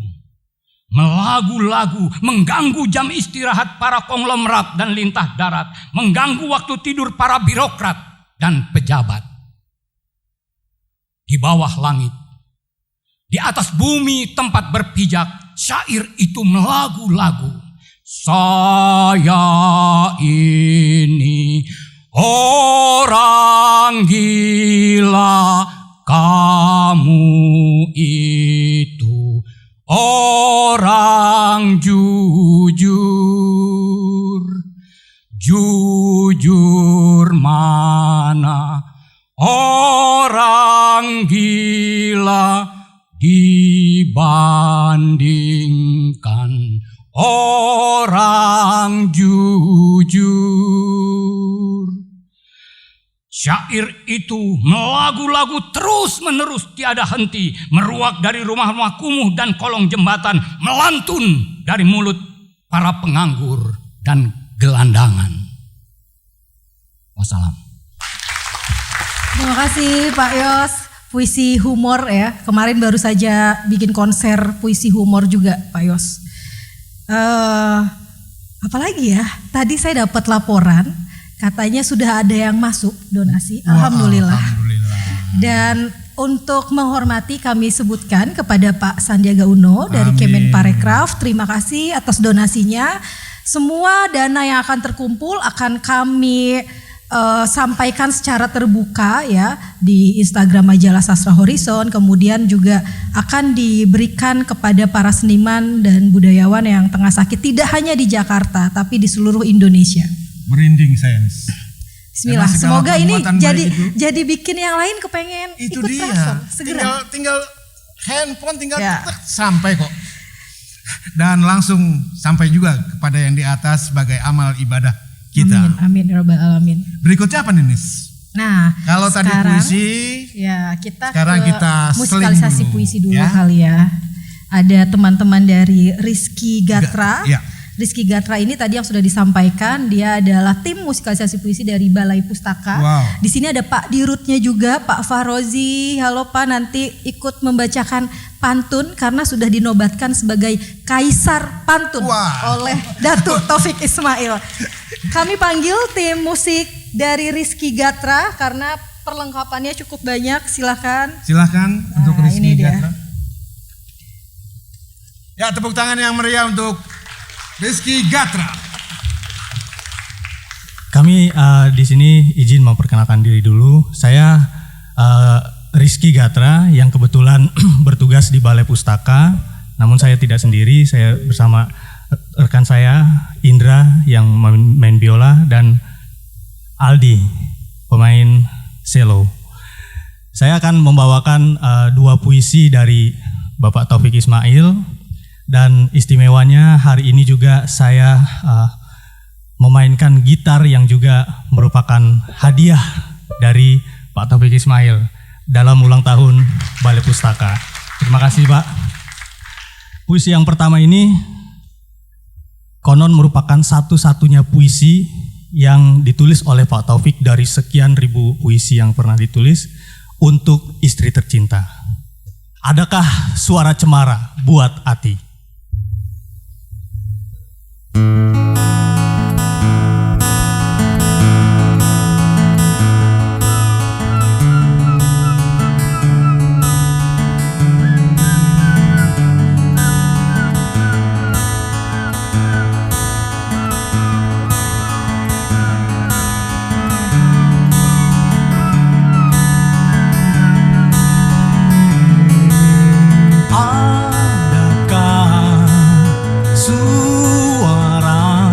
melagu-lagu mengganggu jam istirahat para konglomerat dan lintah darat, mengganggu waktu tidur para birokrat dan pejabat. Di bawah langit, di atas bumi tempat berpijak, syair itu melagu-lagu. Saya ini orang gila, kamu itu orang jujur. Jujur mana orang gila dibandingkan orang jujur. Syair itu melagu-lagu terus-menerus tiada henti, meruak dari rumah-rumah kumuh dan kolong jembatan, melantun dari mulut para penganggur dan gelandangan. Wassalam. Terima kasih Pak Yos. puisi humor ya. Kemarin baru saja bikin konser puisi humor juga Pak Yos. Apalagi ya, tadi saya dapat laporan katanya sudah ada yang masuk donasi. Alhamdulillah. Dan untuk menghormati kami sebutkan kepada Pak Sandiaga Uno dari Kemenparekraf, terima kasih atas donasinya. Semua dana yang akan terkumpul akan kami sampaikan secara terbuka ya di Instagram Majalah Sastra Horizon, kemudian juga akan diberikan kepada para seniman dan budayawan yang tengah sakit tidak hanya di Jakarta tapi di seluruh Indonesia. Merinding saya. Bismillah, semoga ini jadi bikin yang lain kepengen itu ikut dia. transfer segera. Tinggal handphone tinggal sampai kok. Dan langsung sampai juga kepada yang di atas sebagai amal ibadah kita. Amin ya rabbal alamin. Berikutnya apa nih, Nis? Nah, kalau tadi puisi, ya kita sekarang kita musikalisasi dulu, puisi dulu ya? kali ya. Ada teman-teman dari Rizky Gatra. Ya. Rizky Gatra ini tadi yang sudah disampaikan, dia adalah tim musikalisasi puisi dari Balai Pustaka. Wow. Di sini ada Pak Dirutnya juga, Pak Farozi. Halo Pak, nanti ikut membacakan pantun karena sudah dinobatkan sebagai Kaisar Pantun oleh Datuk Taufik Ismail. Kami panggil tim musik dari Rizky Gatra karena perlengkapannya cukup banyak. Silahkan untuk Rizky ini Gatra. Ya, tepuk tangan yang meriah untuk Rizky Gatra. Kami di sini izin memperkenalkan diri dulu. Saya Rizky Gatra yang kebetulan bertugas di Balai Pustaka. Namun saya tidak sendiri, saya bersama rekan saya Indra yang main biola dan Aldi pemain cello. Saya akan membawakan dua puisi dari Bapak Taufik Ismail. Dan istimewanya hari ini juga saya memainkan gitar yang juga merupakan hadiah dari Pak Taufik Ismail dalam ulang tahun Balai Pustaka. Terima kasih Pak. Puisi yang pertama ini konon merupakan satu-satunya puisi yang ditulis oleh Pak Taufik dari sekian ribu puisi yang pernah ditulis untuk istri tercinta. Adakah suara cemara buat Ati? Adakah suara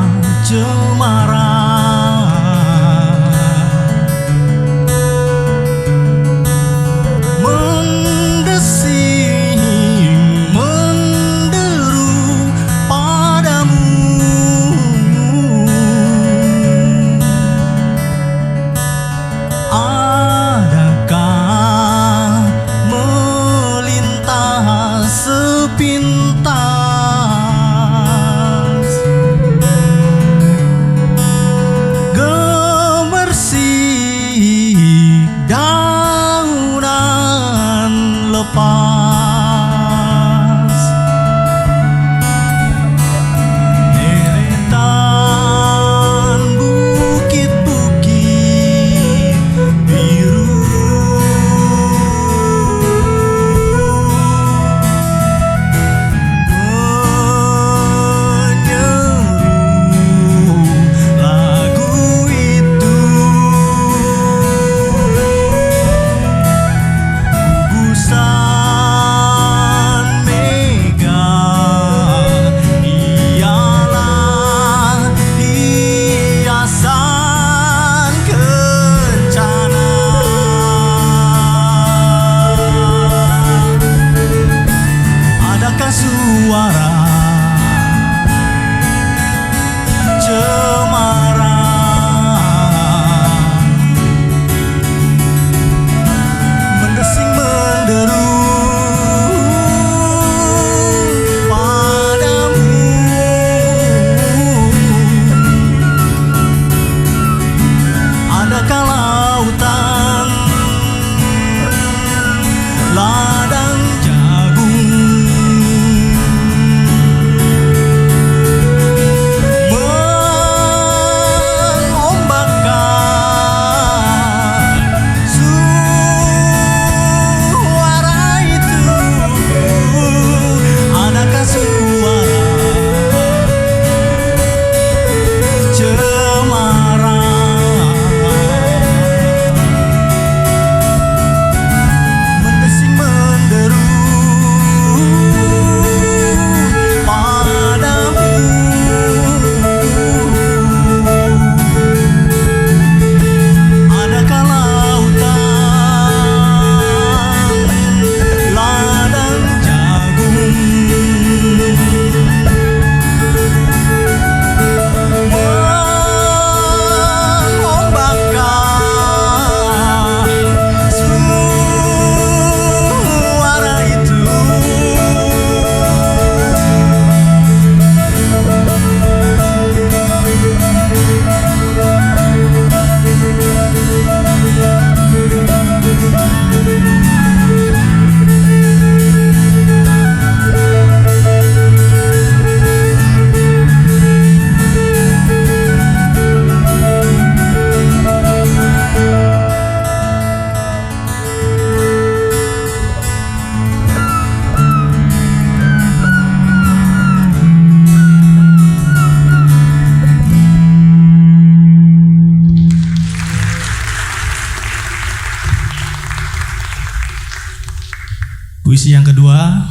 Puisi yang kedua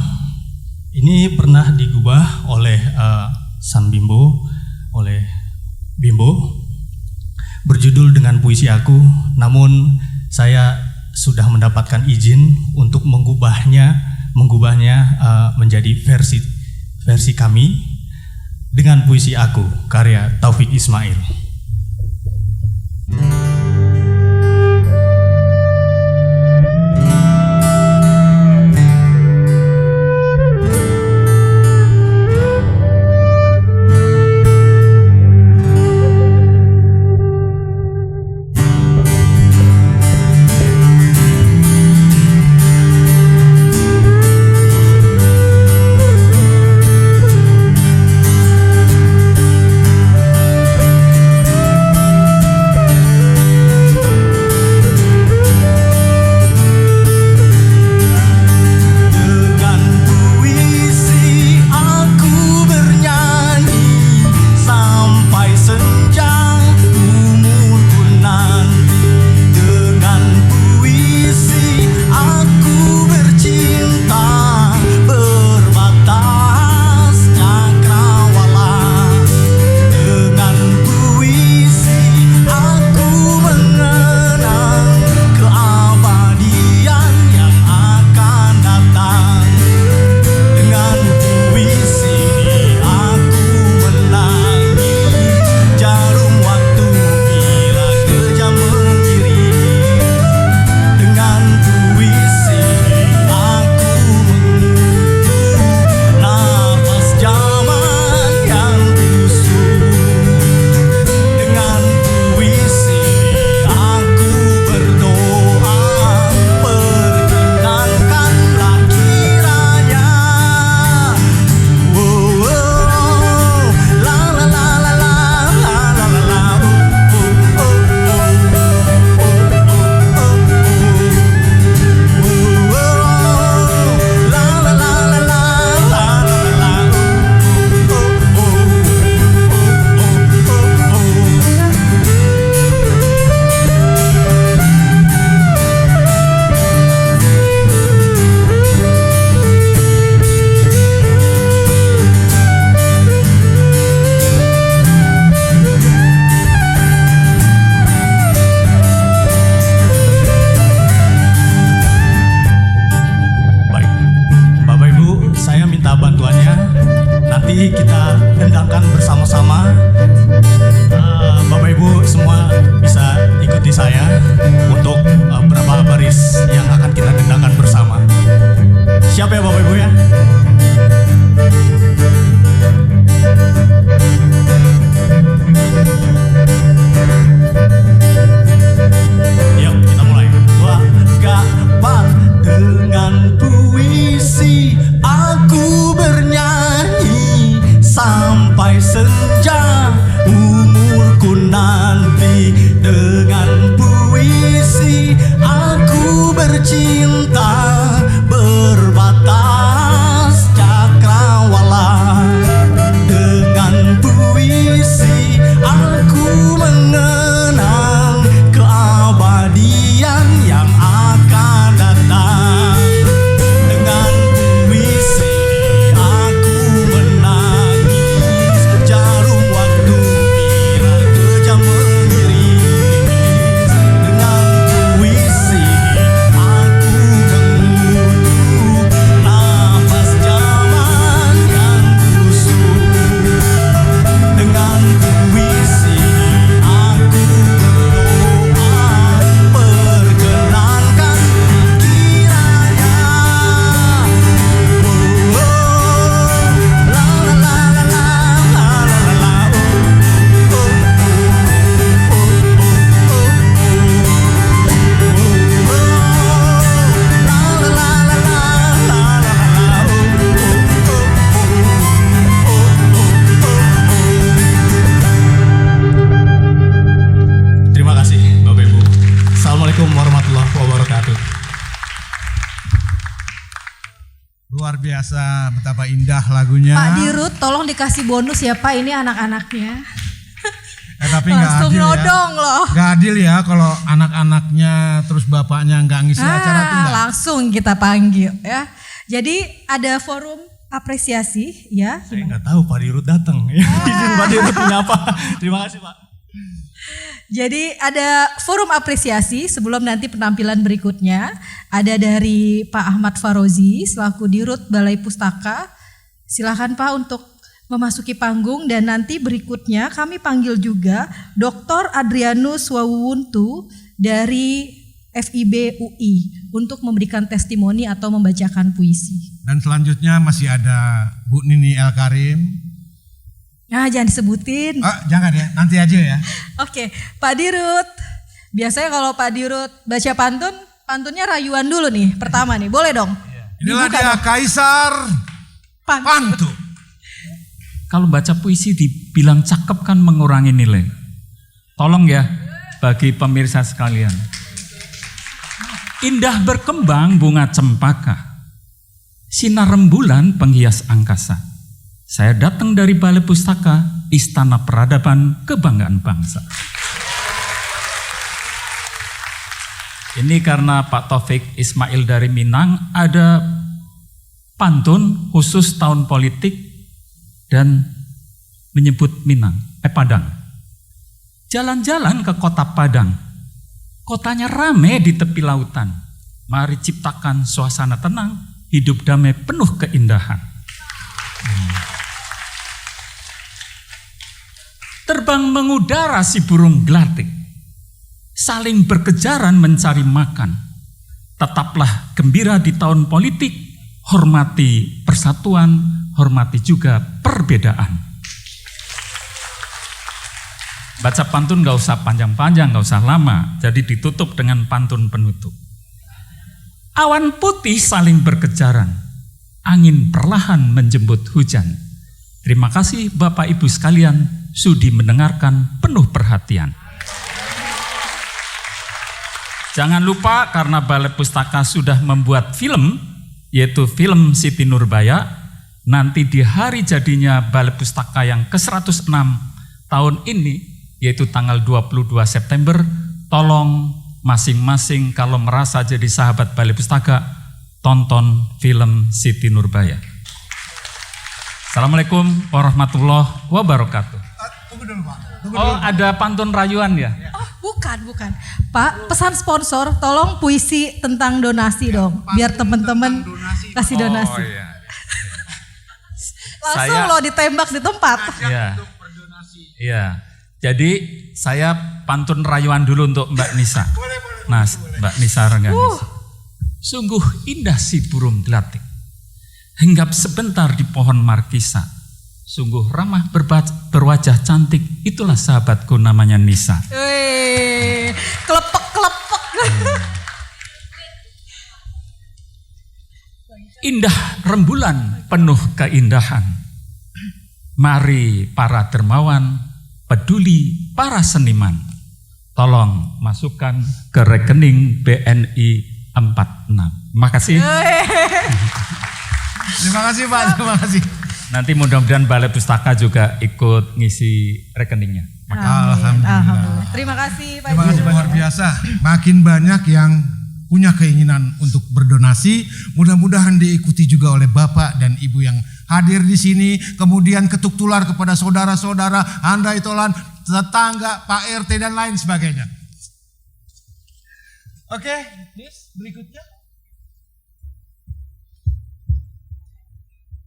ini pernah digubah oleh San Bimbo, oleh Bimbo, berjudul dengan Puisi Aku. Namun saya sudah mendapatkan izin untuk mengubahnya menjadi versi kami dengan Puisi Aku karya Taufik Ismail. Luar biasa, betapa indah lagunya. Pak Dirut, tolong dikasih bonus ya Pak, ini anak-anaknya. Tapi nggak adil nodong ya. Loh. Nggak adil ya kalau anak-anaknya terus bapaknya nggak ngisi acara tuh nggak. Langsung kita panggil ya. Jadi ada forum apresiasi ya. Saya nggak tahu Pak Dirut datang. Izin Pak Dirut menyapa. Terima kasih Pak. Jadi ada forum apresiasi sebelum nanti penampilan berikutnya. Ada dari Pak Ahmad Farozi selaku Dirut Balai Pustaka. Silakan Pak untuk memasuki panggung, dan nanti berikutnya kami panggil juga Dr. Adrianus Wawuntu dari FIB UI untuk memberikan testimoni atau membacakan puisi. Dan selanjutnya masih ada Bu Nini El Karim. Nah, jangan disebutin. Jangan ya, nanti aja ya. Oke, Pak Dirut. Biasanya kalau Pak Dirut baca pantun, pantunnya rayuan dulu nih, pertama nih. Boleh dong? Inilah Dibuka dia dong. Kaisar Pantun. Kalau baca puisi dibilang cakep kan mengurangi nilai. Tolong ya bagi pemirsa sekalian. Indah berkembang bunga cempaka, sinar rembulan penghias angkasa. Saya datang dari Balai Pustaka, Istana Peradaban Kebanggaan Bangsa. Ini karena Pak Taufik Ismail dari Minang ada pantun khusus tahun politik dan menyebut Minang, Padang. Jalan-jalan ke kota Padang, kotanya rame di tepi lautan. Mari ciptakan suasana tenang, hidup damai penuh keindahan. Terbang mengudara si burung gelatik, saling berkejaran mencari makan. Tetaplah gembira di tahun politik, hormati persatuan, hormati juga perbedaan. Baca pantun gak usah panjang-panjang, gak usah lama, jadi ditutup dengan pantun penutup. Awan putih saling berkejaran, angin perlahan menjemput hujan. Terima kasih Bapak Ibu sekalian, sudi mendengarkan penuh perhatian. Jangan lupa karena Balai Pustaka sudah membuat film, yaitu film Siti Nurbaya. Nanti di hari jadinya Balai Pustaka yang ke-106 tahun ini, yaitu tanggal 22 September, tolong masing-masing kalau merasa jadi sahabat Balai Pustaka, tonton film Siti Nurbaya. Assalamualaikum warahmatullahi wabarakatuh. Tunggu dulu Pak. Oh, ada pantun rayuan ya? Oh, bukan. Pak, pesan sponsor, tolong puisi tentang donasi dong, biar teman-teman kasih donasi. Oh iya. Langsung lo ditembak di tempat. Iya. Iya. Jadi saya pantun rayuan dulu untuk Mbak Nisa. Nah, Mbak Nisa Rengganis. Sungguh indah si burung gelatik, hinggap sebentar di pohon markisa. Sungguh ramah berwajah cantik, itulah sahabatku namanya Nisa. Kelepek-kelepek. Indah rembulan penuh keindahan. Mari para dermawan, peduli para seniman, tolong masukkan ke rekening BNI 46. Makasih. Terima kasih Pak, terima kasih. Nanti mudah-mudahan Balai Pustaka juga ikut ngisi rekeningnya. Alhamdulillah. Terima kasih Pak. Terima kasih luar biasa. Makin banyak yang punya keinginan untuk berdonasi, mudah-mudahan diikuti juga oleh Bapak dan Ibu yang hadir di sini, kemudian ketuk tular kepada saudara-saudara, handai tolan, tetangga, Pak RT dan lain sebagainya. Oke, berikutnya.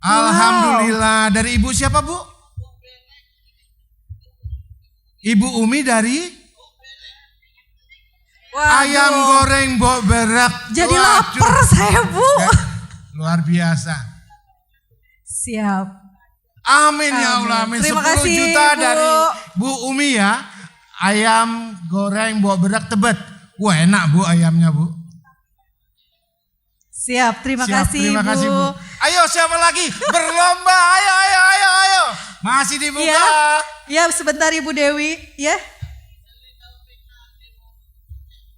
Alhamdulillah, dari Ibu siapa Bu? Ibu Umi dari ayam goreng Mbok Berak. Jadi lapar saya Bu. Luar biasa. Siap. Amin ya Allah, amin. Terima 10 kasih, juta Bu. dari Bu Umi ya. Ayam goreng Mbok Berak Tebet. Wah enak Bu ayamnya Bu. Siap, terima Siap, kasih terima Bu. kasih Bu. Ayo siapa lagi? Berlomba, ayo. Masih dibuka. Ya, sebentar Ibu Dewi, ya.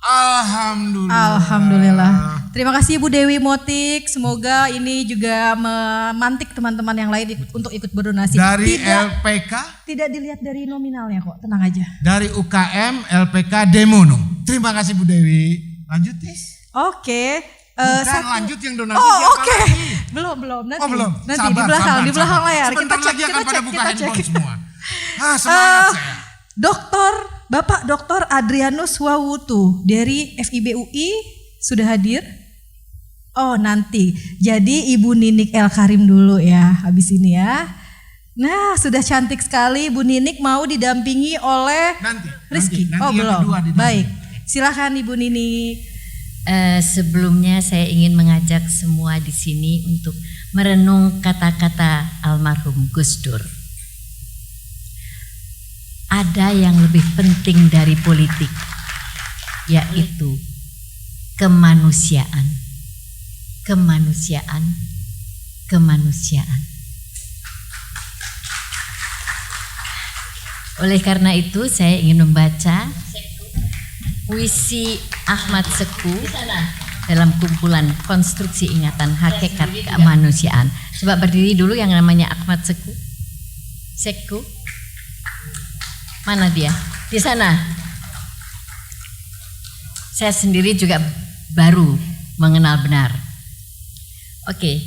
Alhamdulillah. Terima kasih Ibu Dewi Motik. Semoga ini juga memantik teman-teman yang lain untuk ikut berdonasi. Dari LPK? Tidak dilihat dari nominalnya kok, tenang aja. Dari UKM LPK Demono. Terima kasih Bu Dewi. Lanjut Tis. Oke. Bukan, lanjut yang donasi. Oh, siapa oke. lagi? Belum. Nanti. Oh, belum. Nanti Sabar, di belakang layar. Sebentar lagi akan pada buka handphone semua. Semangat saya. Bapak Dr. Adrianus Wawutu dari FIB UI sudah hadir? Oh, nanti. Jadi Ibu Ninik El Karim dulu ya, habis ini ya. Nah, sudah cantik sekali. Bu Ninik mau didampingi oleh Rizky. Nanti Oh, yang belum. kedua didampingi. Baik. Silakan Ibu Ninik. Sebelumnya saya ingin mengajak semua di sini untuk merenung kata-kata almarhum Gus Dur. Ada yang lebih penting dari politik, yaitu kemanusiaan. Kemanusiaan. Oleh karena itu saya ingin membaca puisi Ahmad Seku dalam kumpulan Konstruksi Ingatan Hakikat Kemanusiaan. Coba berdiri dulu yang namanya Ahmad Seku. Mana dia? Di sana. Saya sendiri juga baru mengenal benar. Oke.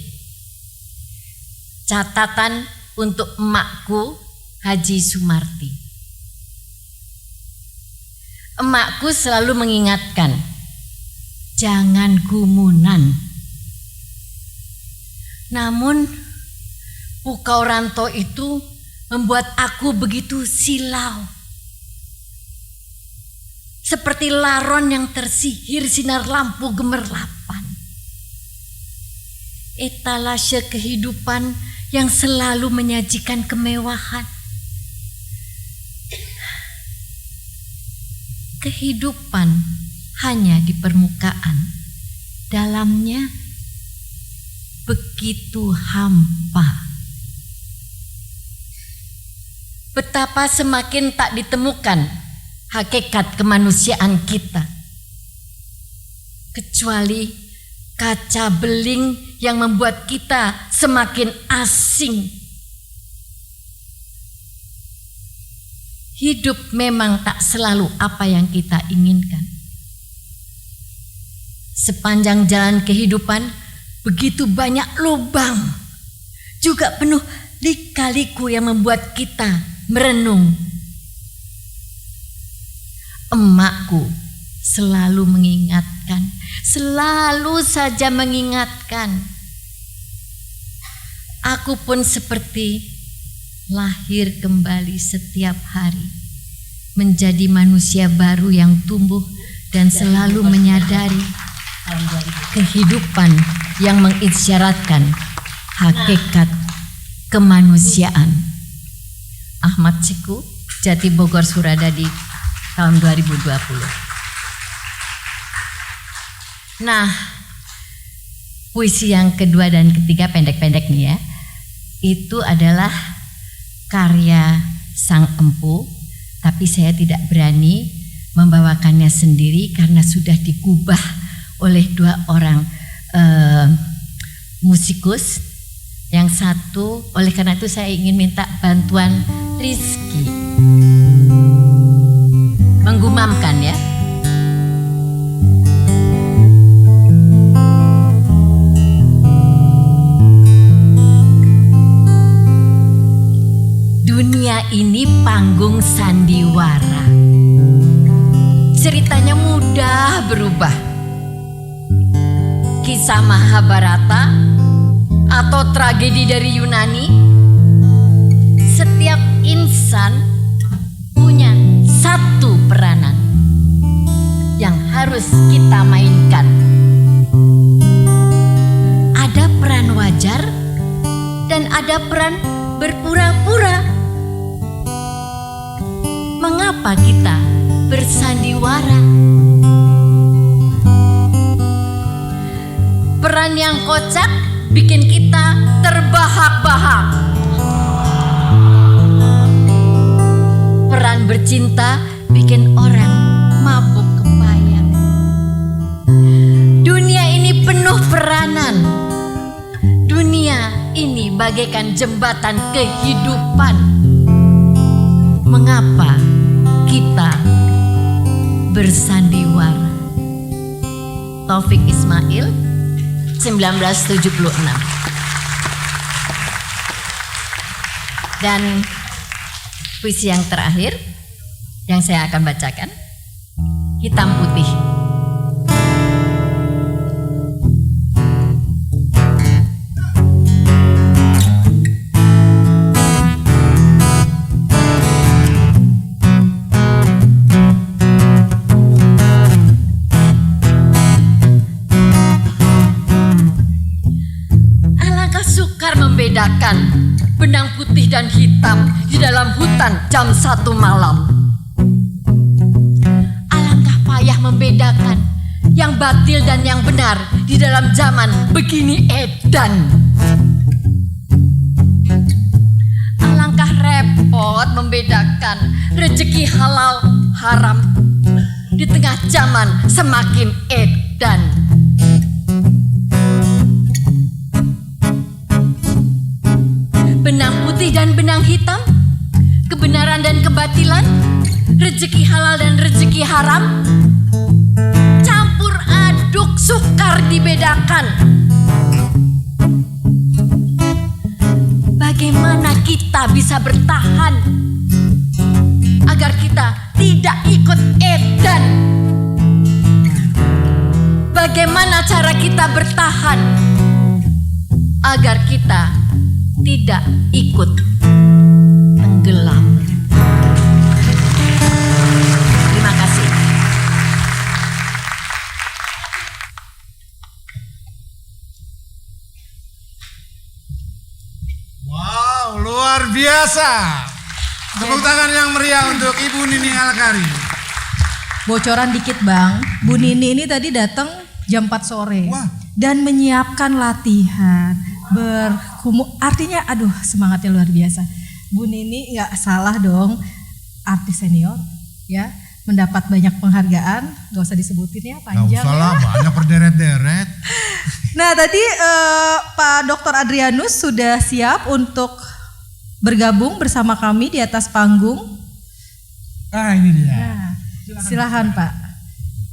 Catatan untuk emakku Haji Sumarti. Emakku selalu mengingatkan, jangan gumunan. Namun Pukau Ranto itu membuat aku begitu silau. Seperti laron yang tersihir sinar lampu gemerlapan. Etalase kehidupan yang selalu menyajikan kemewahan. Kehidupan hanya di permukaan, dalamnya begitu hampa. Betapa semakin tak ditemukan hakikat kemanusiaan kita, kecuali kaca beling yang membuat kita semakin asing. Hidup memang tak selalu apa yang kita inginkan. Sepanjang jalan kehidupan begitu banyak lubang, juga penuh lika-liku yang membuat kita merenung. Emakku selalu mengingatkan, selalu saja mengingatkan. Aku pun seperti lahir kembali setiap hari, menjadi manusia baru yang tumbuh dan selalu menyadari kehidupan yang mengisyaratkan hakikat kemanusiaan. Ahmad Seku, Jati Bogor, Suradadi, tahun 2020. Nah, puisi yang kedua dan ketiga pendek-pendek nih ya, itu adalah karya sang empu, tapi saya tidak berani membawakannya sendiri karena sudah digubah oleh dua orang musikus. Yang satu, oleh karena itu saya ingin minta bantuan Rizky menggumamkan ya. Dunia ini panggung sandiwara. Ceritanya mudah berubah. Kisah Mahabharata atau tragedi dari Yunani, setiap insan punya satu peranan yang harus kita mainkan. Ada peran wajar dan ada peran berpura-pura. Mengapa kita bersandiwara? Peran yang kocak bikin kita terbahak-bahak. Peran bercinta bikin orang mabuk kepayang. Dunia ini penuh peranan. Dunia ini bagaikan jembatan kehidupan. Mengapa kita bersandiwara? Taufik Ismail, 1976. Dan puisi yang terakhir yang saya akan bacakan, Hitam Putih. Membedakan benang putih dan hitam di dalam hutan jam 1 malam. Alangkah payah membedakan yang batil dan yang benar di dalam zaman begini edan. Alangkah repot membedakan rezeki halal haram di tengah zaman semakin edan. Benang putih dan benang hitam, kebenaran dan kebatilan, rezeki halal dan rezeki haram, campur aduk sukar dibedakan. Bagaimana kita bisa bertahan agar kita tidak ikut edan? Bagaimana cara kita bertahan agar kita tidak ikut tenggelam? Terima kasih. Wow, luar biasa. Tepuk tangan yang meriah untuk Ibu Nining Alkari. Bocoran dikit Bang, Bu Nini ini tadi datang jam 4 sore. Wah. Dan menyiapkan latihan. Artinya aduh semangatnya luar biasa. Bu Nini nggak salah dong, artis senior ya, mendapat banyak penghargaan, gak usah disebutin ya, panjang. Gak usah lah, banyak berderet-deret. Nah tadi Pak Dr. Adrianus sudah siap untuk bergabung bersama kami di atas panggung. Ah ini dia. Nah, silakan Pak.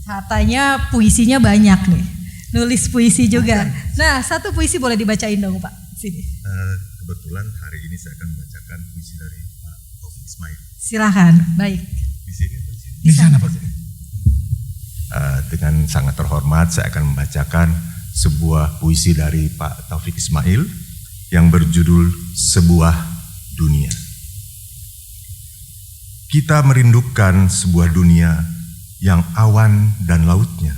Katanya puisinya banyak nih. Nulis puisi juga. Nah, satu puisi boleh dibacain dong Pak. Sini. Kebetulan hari ini saya akan membacakan puisi dari Pak Taufik Ismail. Silahkan, baik. Di sini atau di sini? Di sana Pak. Dengan sangat terhormat saya akan membacakan sebuah puisi dari Pak Taufik Ismail yang berjudul Sebuah Dunia. Kita merindukan sebuah dunia yang awan dan lautnya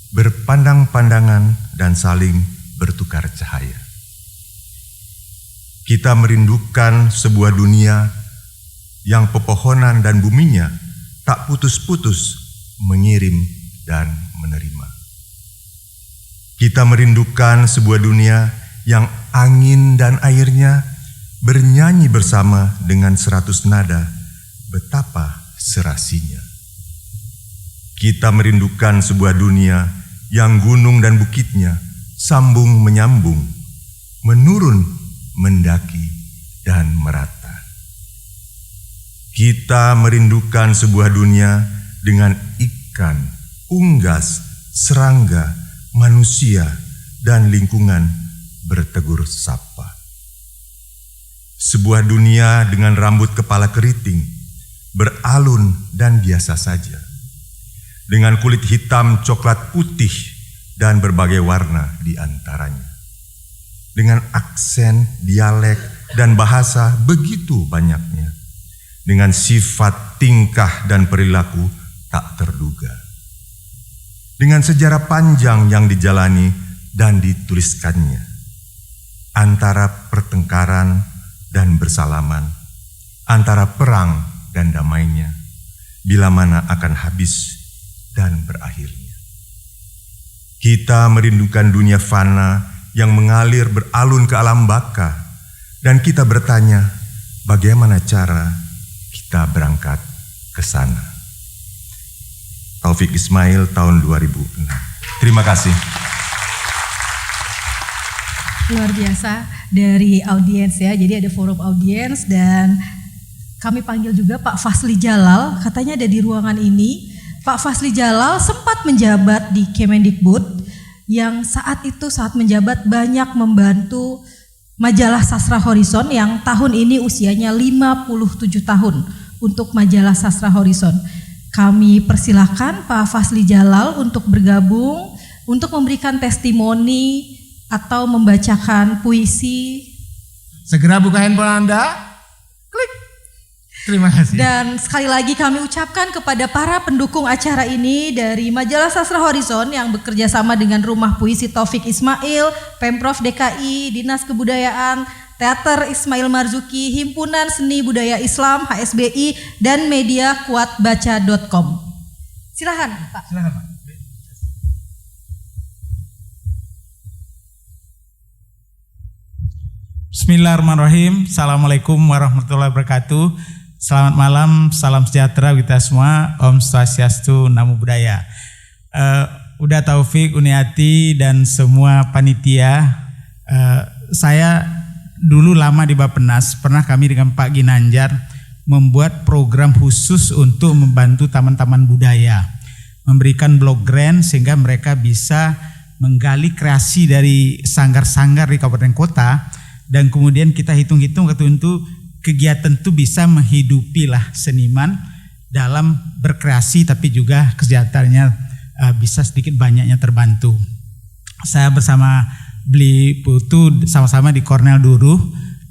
berpandang-pandangan dan saling bertukar cahaya. Kita merindukan sebuah dunia yang pepohonan dan buminya tak putus-putus mengirim dan menerima. Kita merindukan sebuah dunia yang angin dan airnya bernyanyi bersama dengan 100 nada, betapa serasinya. Kita merindukan sebuah dunia yang gunung dan bukitnya sambung menyambung, menurun, mendaki, dan merata. Kita merindukan sebuah dunia dengan ikan, unggas, serangga, manusia, dan lingkungan bertegur sapa. Sebuah dunia dengan rambut kepala keriting, beralun dan biasa saja, dengan kulit hitam, coklat, putih, dan berbagai warna di antaranya. Dengan aksen, dialek, dan bahasa begitu banyaknya. Dengan sifat, tingkah, dan perilaku tak terduga. Dengan sejarah panjang yang dijalani dan dituliskannya. Antara pertengkaran dan bersalaman, antara perang dan damainya, bila mana akan habis dan berakhirnya. Kita merindukan dunia fana yang mengalir beralun ke alam baka, dan kita bertanya, bagaimana cara kita berangkat ke sana. Taufik Ismail tahun 2006. Terima kasih. Luar biasa dari audiens ya, jadi ada forum audiens dan kami panggil juga Pak Fasli Jalal, katanya ada di ruangan ini. Pak Fasli Jalal sempat menjabat di Kemendikbud yang saat itu saat menjabat banyak membantu majalah Sastra Horizon yang tahun ini usianya 57 tahun untuk majalah Sastra Horizon. Kami persilahkan Pak Fazly Jalal untuk bergabung, untuk memberikan testimoni atau membacakan puisi. Segera buka handphone Anda, klik. Terima kasih. Dan sekali lagi kami ucapkan kepada para pendukung acara ini dari majalah Sastra Horizon yang bekerja sama dengan Rumah Puisi Taufik Ismail, Pemprov DKI, Dinas Kebudayaan, Teater Ismail Marzuki, Himpunan Seni Budaya Islam HSBI, dan media kuatbaca.com. Silakan Pak. Silakan Pak. Bismillahirrahmanirrahim. Assalamualaikum warahmatullahi wabarakatuh. Selamat malam, salam sejahtera kita semua. Om Swastiastu, Namo Buddhaya. Uda Taufik, Uniati, dan semua panitia. Saya dulu lama di Bappenas, pernah kami dengan Pak Ginanjar membuat program khusus untuk membantu taman-taman budaya, memberikan blog grant sehingga mereka bisa menggali kreasi dari sanggar-sanggar di kabupaten kota, dan kemudian kita hitung-hitung tentu kegiatan itu bisa menghidupi lah seniman dalam berkreasi, tapi juga kesejahteraannya bisa sedikit banyaknya terbantu. Saya bersama beli Putu sama-sama di Cornell dulu,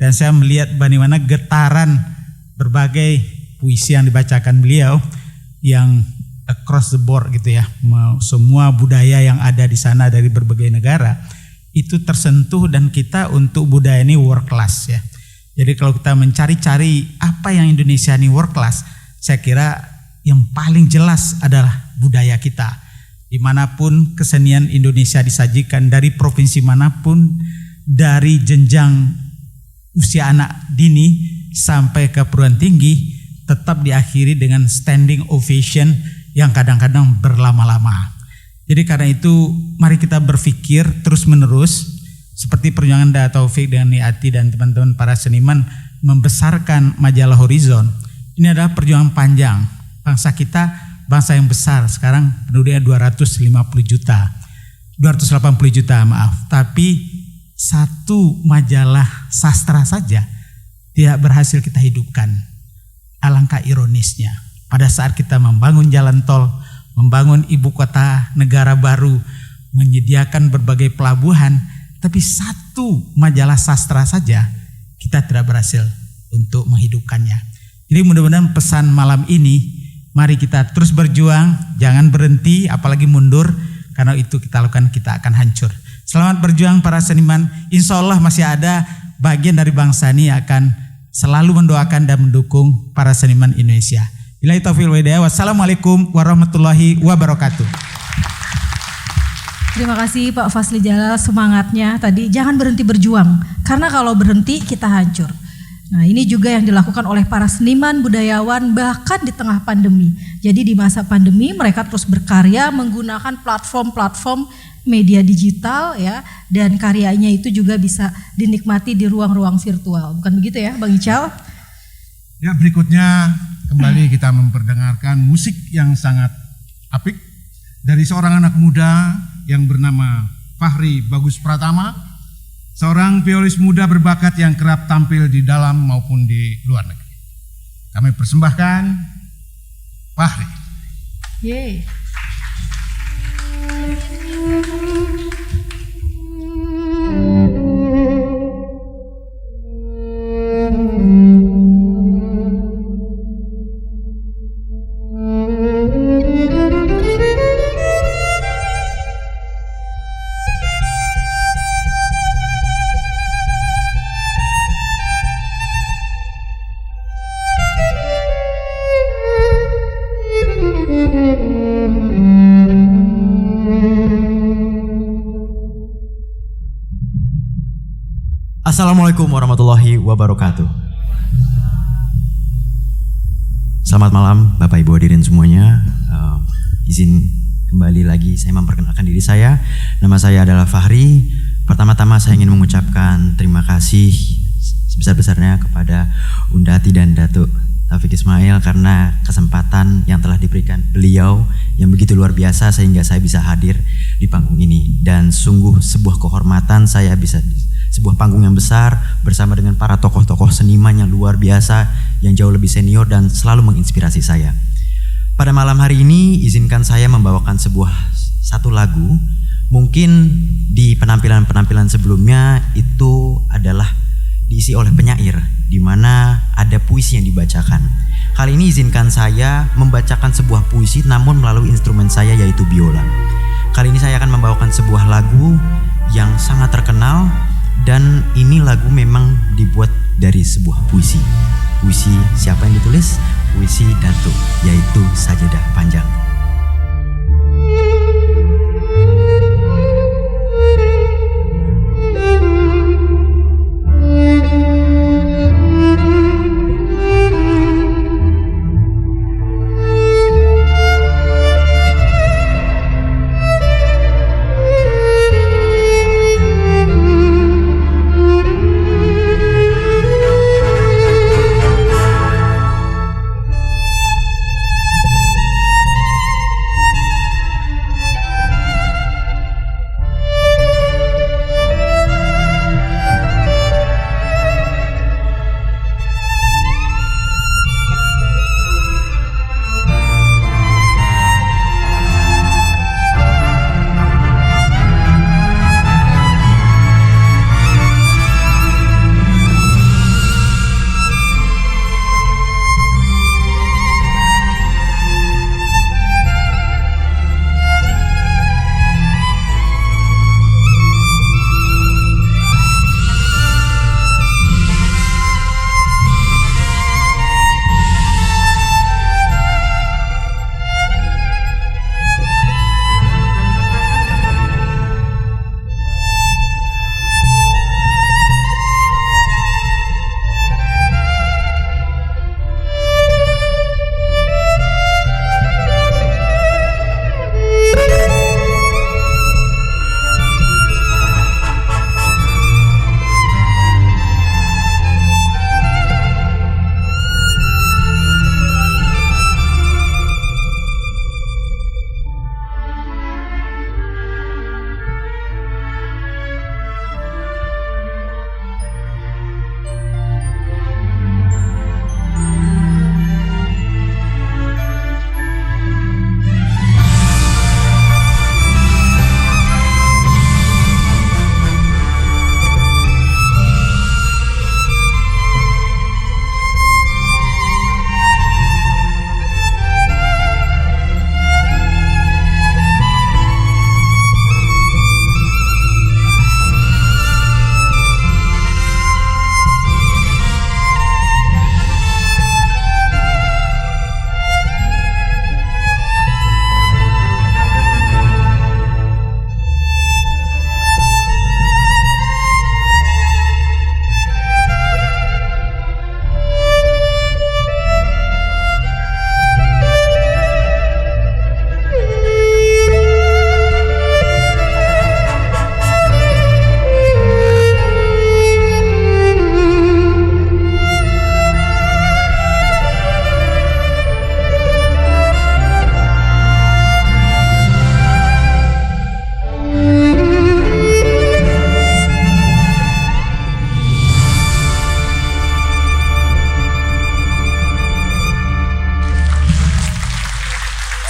dan saya melihat bagaimana getaran berbagai puisi yang dibacakan beliau yang across the board gitu ya, semua budaya yang ada di sana dari berbagai negara itu tersentuh, dan kita untuk budaya ini world class ya. Jadi kalau kita mencari-cari apa yang Indonesia ini world class, saya kira yang paling jelas adalah budaya kita. Dimanapun kesenian Indonesia disajikan, dari provinsi manapun, dari jenjang usia anak dini sampai ke perguruan tinggi, tetap diakhiri dengan standing ovation yang kadang-kadang berlama-lama. Jadi karena itu mari kita berpikir terus menerus, seperti perjuangan Da Taufik dengan Niati dan teman-teman para seniman membesarkan majalah Horizon. Ini adalah perjuangan panjang. Bangsa kita bangsa yang besar, sekarang penduduknya 280 juta. 280 juta maaf. Tapi satu majalah sastra saja tidak berhasil kita hidupkan. Alangkah ironisnya, pada saat kita membangun jalan tol, membangun ibu kota negara baru, menyediakan berbagai pelabuhan, tapi satu majalah sastra saja kita tidak berhasil untuk menghidupkannya. Jadi mudah-mudahan pesan malam ini, mari kita terus berjuang, jangan berhenti, apalagi mundur, karena itu kita lakukan kita akan hancur. Selamat berjuang para seniman, insya Allah masih ada bagian dari bangsa ini akan selalu mendoakan dan mendukung para seniman Indonesia. Billahi taufiq wal hidayah. Wassalamualaikum warahmatullahi wabarakatuh. Terima kasih Pak Fazly Jalal, semangatnya tadi jangan berhenti berjuang, karena kalau berhenti kita hancur. Nah ini juga yang dilakukan oleh para seniman budayawan bahkan di tengah pandemi. Jadi di masa pandemi mereka terus berkarya menggunakan platform-platform media digital ya, dan karyanya itu juga bisa dinikmati di ruang-ruang virtual. Bukan begitu ya Bang Ical? Ya, berikutnya kembali kita memperdengarkan musik yang sangat apik dari seorang anak muda yang bernama Fahri Bagus Pratama, seorang violis muda berbakat yang kerap tampil di dalam maupun di luar negeri. Kami persembahkan Fahri. Yeay. Assalamualaikum warahmatullahi wabarakatuh. Selamat malam Bapak Ibu hadirin semuanya. Izin kembali lagi saya memperkenalkan diri saya. Nama saya adalah Fahri. Pertama-tama saya ingin mengucapkan terima kasih sebesar-besarnya kepada Undati dan Datuk Taufik Ismail karena kesempatan yang telah diberikan beliau yang begitu luar biasa sehingga saya bisa hadir di panggung ini. Dan sungguh sebuah kehormatan saya bisa sebuah panggung yang besar bersama dengan para tokoh-tokoh seniman yang luar biasa, yang jauh lebih senior dan selalu menginspirasi saya. Pada malam hari ini izinkan saya membawakan satu lagu. Mungkin di penampilan-penampilan sebelumnya itu adalah diisi oleh penyair, di mana ada puisi yang dibacakan. Kali ini izinkan saya membacakan sebuah puisi namun melalui instrumen saya yaitu biola. Kali ini saya akan membawakan sebuah lagu yang sangat terkenal, dan ini lagu memang dibuat dari sebuah puisi. Puisi siapa yang ditulis? Puisi Datuk, yaitu Sajadah Panjang.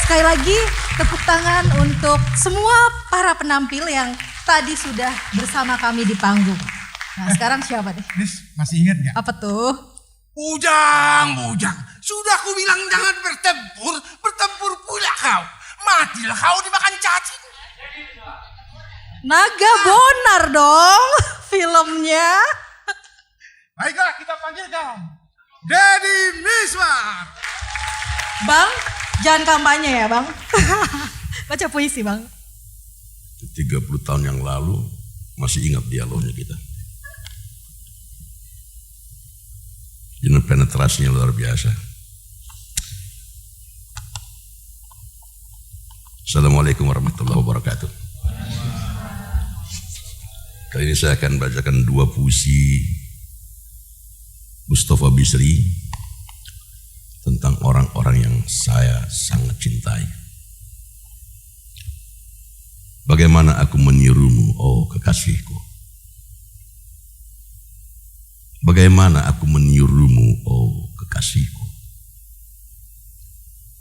Sekali lagi tepuk tangan untuk semua para penampil yang tadi sudah bersama kami di panggung. Nah sekarang siapa deh? Nis, masih ingat gak? Apa tuh? Bujang, sudah ku bilang jangan bertempur pula kau. Matilah kau dimakan cacing. Naga Bonar dong filmnya. Baiklah kita panggilkan Deddy Miswar. Bang, jangan kampanye ya bang. Baca puisi bang. 30 tahun yang lalu masih ingat dialognya kita. Ini penetrasinya luar biasa. Assalamualaikum warahmatullahi wabarakatuh. Kali ini saya akan bacakan 2 puisi Mustafa Bisri tentang orang-orang yang saya sangat cintai. Bagaimana aku menirumu, oh kekasihku? Bagaimana aku menirumu, oh kekasihku?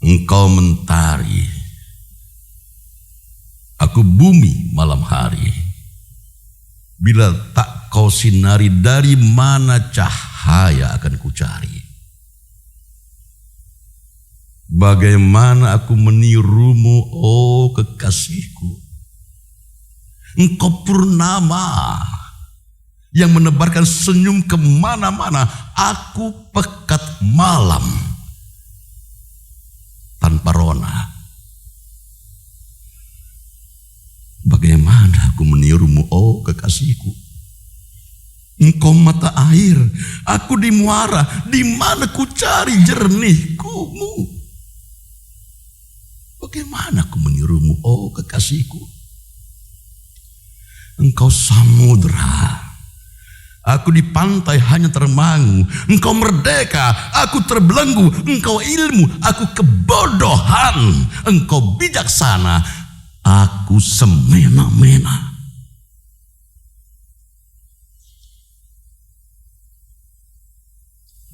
Engkau mentari, aku bumi malam hari. Bila tak kau sinari, dari mana cahaya akan kucari? Bagaimana aku menirumu, oh kekasihku? Engkau purnama yang menebarkan senyum kemana-mana. Aku pekat malam tanpa rona. Bagaimana aku menirumu, oh kekasihku? Engkau mata air, aku di muara. Di mana ku cari jernihkumu? Bagaimana aku menirumu, oh kekasihku? Engkau samudra, aku di pantai hanya termangu. Engkau merdeka, aku terbelenggu. Engkau ilmu, aku kebodohan. Engkau bijaksana, aku semena-mena.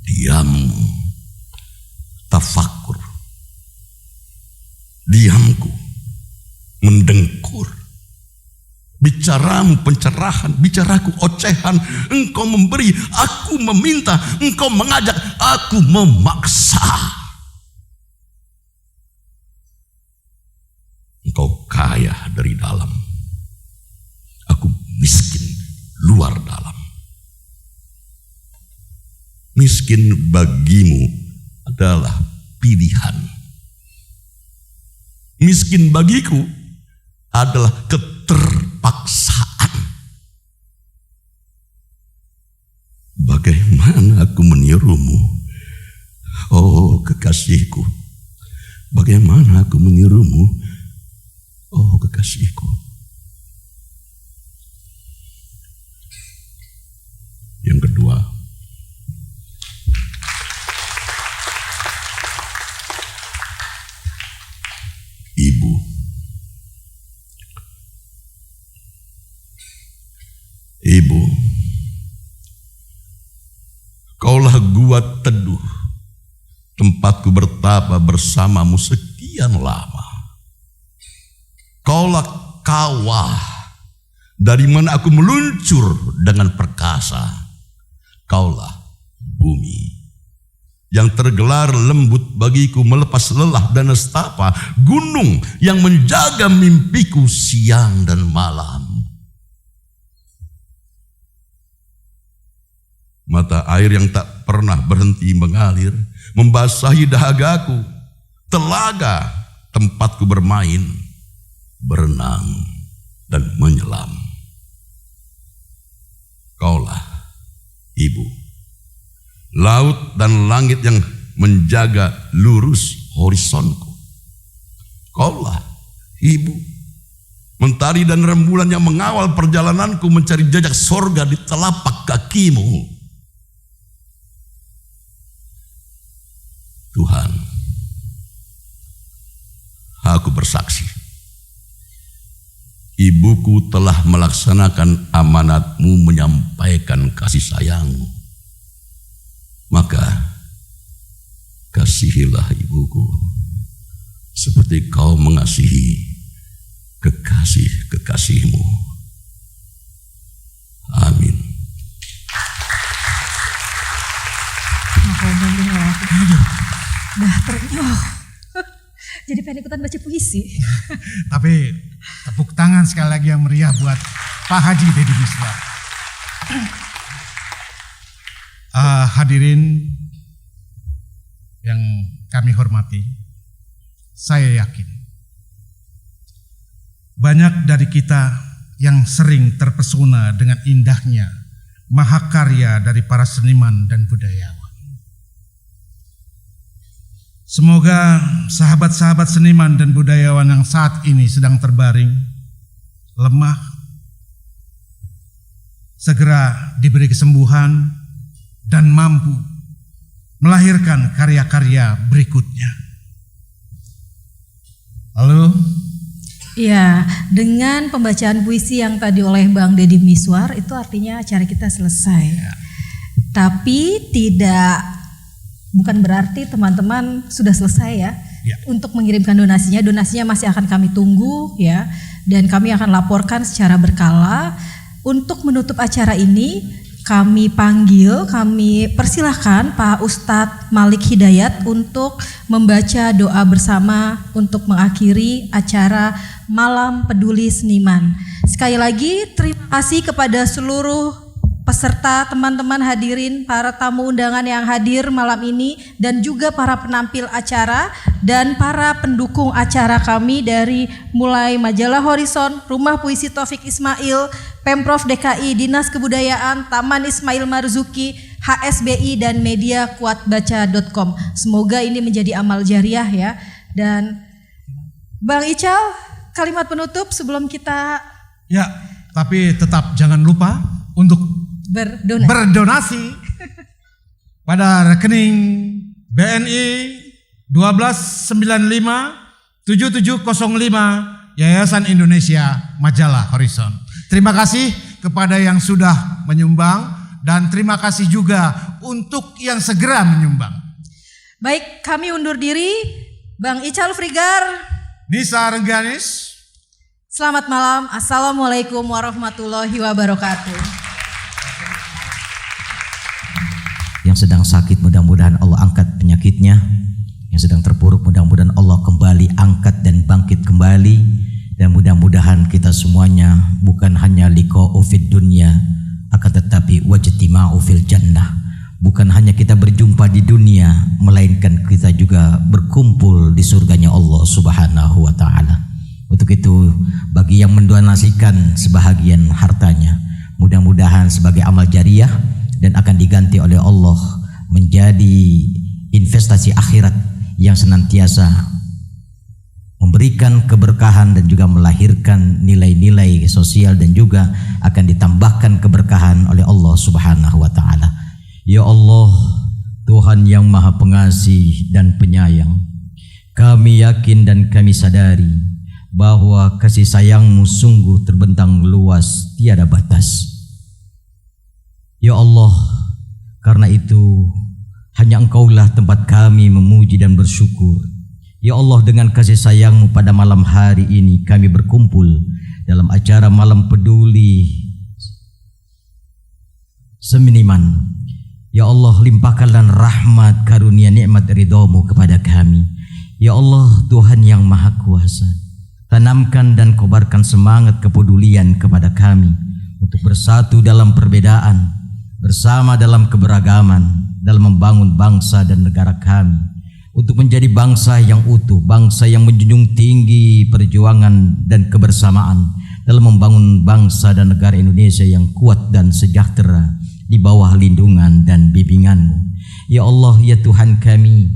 Diammu tafakur, diamku mendengkur. Bicaramu pencerahan, bicaraku ocehan. Engkau memberi, aku meminta. Engkau mengajak, aku memaksa. Engkau kaya dari dalam, aku miskin luar dalam. Miskin bagimu adalah pilihan. Miskin bagiku adalah keterpaksaan. Bagaimana aku menirumu, oh kekasihku? Bagaimana aku menirumu, oh kekasihku? Yang kedua, ibu. Ibu, kaulah gua teduh, tempatku bertapa bersamamu sekian lama. Kaulah kawah, dari mana aku meluncur dengan perkasa. Kaulah bumi, yang tergelar lembut bagiku melepas lelah dan nestapa. Gunung yang menjaga mimpiku siang dan malam. Mata air yang tak pernah berhenti mengalir, membasahi dahagaku. Telaga tempatku bermain, berenang dan menyelam. Kaulah ibu, laut dan langit yang menjaga lurus horizonku. Kaulah ibu, mentari dan rembulan yang mengawal perjalananku mencari jejak sorga di telapak kakimu. Tuhan, aku bersaksi, ibuku telah melaksanakan amanatmu menyampaikan kasih sayangmu. Maka kasihilah ibuku seperti kau mengasihi kekasih-kekasihmu. Amin. Jadi pengen ikutan baca puisi. Tapi tepuk tangan sekali lagi yang meriah buat Pak Haji Deddy Miswar. Hadirin yang kami hormati, saya yakin banyak dari kita yang sering terpesona dengan indahnya mahakarya dari para seniman dan budayawan. Semoga sahabat-sahabat seniman dan budayawan yang saat ini sedang terbaring, lemah, segera diberi kesembuhan dan mampu melahirkan karya-karya berikutnya. Lalu Ya, dengan pembacaan puisi yang tadi oleh Bang Deddy Miswar itu artinya acara kita selesai. Tapi bukan berarti teman-teman sudah selesai ya. Untuk mengirimkan donasinya masih akan kami tunggu ya, dan kami akan laporkan secara berkala. Untuk menutup acara ini kami persilahkan Pak Ustadz Malik Hidayat untuk membaca doa bersama untuk mengakhiri acara Malam Peduli Seniman. Sekali lagi terima kasih kepada seluruh peserta, teman-teman hadirin, para tamu undangan yang hadir malam ini, dan juga para penampil acara dan para pendukung acara kami dari mulai Majalah Horizon, Rumah Puisi Taufik Ismail, Pemprov DKI, Dinas Kebudayaan, Taman Ismail Marzuki, HSBI, dan media kuatbaca.com. Semoga ini menjadi amal jariah ya. Dan Bang Ical, kalimat penutup sebelum kita... Ya, tapi tetap jangan lupa untuk berdonasi pada rekening BNI 12957705 Yayasan Indonesia Majalah Horizon. Terima kasih kepada yang sudah menyumbang dan terima kasih juga untuk yang segera menyumbang. Baik, kami undur diri. Bang Ical Frigar, Nisa Rengganis, selamat malam. Assalamualaikum warahmatullahi wabarakatuh. Yang sedang sakit mudah-mudahan Allah angkat penyakitnya, yang sedang terpuruk mudah-mudahan Allah kembali angkat dan bangkit kembali, dan mudah-mudahan kita semuanya bukan hanya liqa'u fid dunya akan tetapi wajtima'u fil jannah. Bukan hanya kita berjumpa di dunia, melainkan kita juga berkumpul di surganya Allah Subhanahu wa taala. Untuk itu bagi yang mendonasikan sebahagian hartanya, mudah-mudahan sebagai amal jariah dan akan diganti oleh Allah menjadi investasi akhirat yang senantiasa memberikan keberkahan dan juga melahirkan nilai-nilai sosial, dan juga akan ditambahkan keberkahan oleh Allah Subhanahu wa taala. Ya Allah, Tuhan yang Maha Pengasih dan Penyayang, kami yakin dan kami sadari bahwa kasih sayang-Mu sungguh terbentang luas tiada batas. Ya Allah, karena itu hanya Engkaulah tempat kami memuji dan bersyukur. Ya Allah, dengan kasih sayang-Mu pada malam hari ini kami berkumpul dalam acara Malam Peduli Seniman. Ya Allah, limpahkanlah rahmat, karunia, nikmat ridha-Mu kepada kami. Ya Allah, Tuhan yang Maha Kuasa, tanamkan dan kobarkan semangat kepedulian kepada kami untuk bersatu dalam perbedaan, bersama dalam keberagaman, dalam membangun bangsa dan negara kami, untuk menjadi bangsa yang utuh, bangsa yang menjunjung tinggi perjuangan dan kebersamaan dalam membangun bangsa dan negara Indonesia yang kuat dan sejahtera di bawah lindungan dan bimbingan-Mu. Ya Allah, ya Tuhan kami,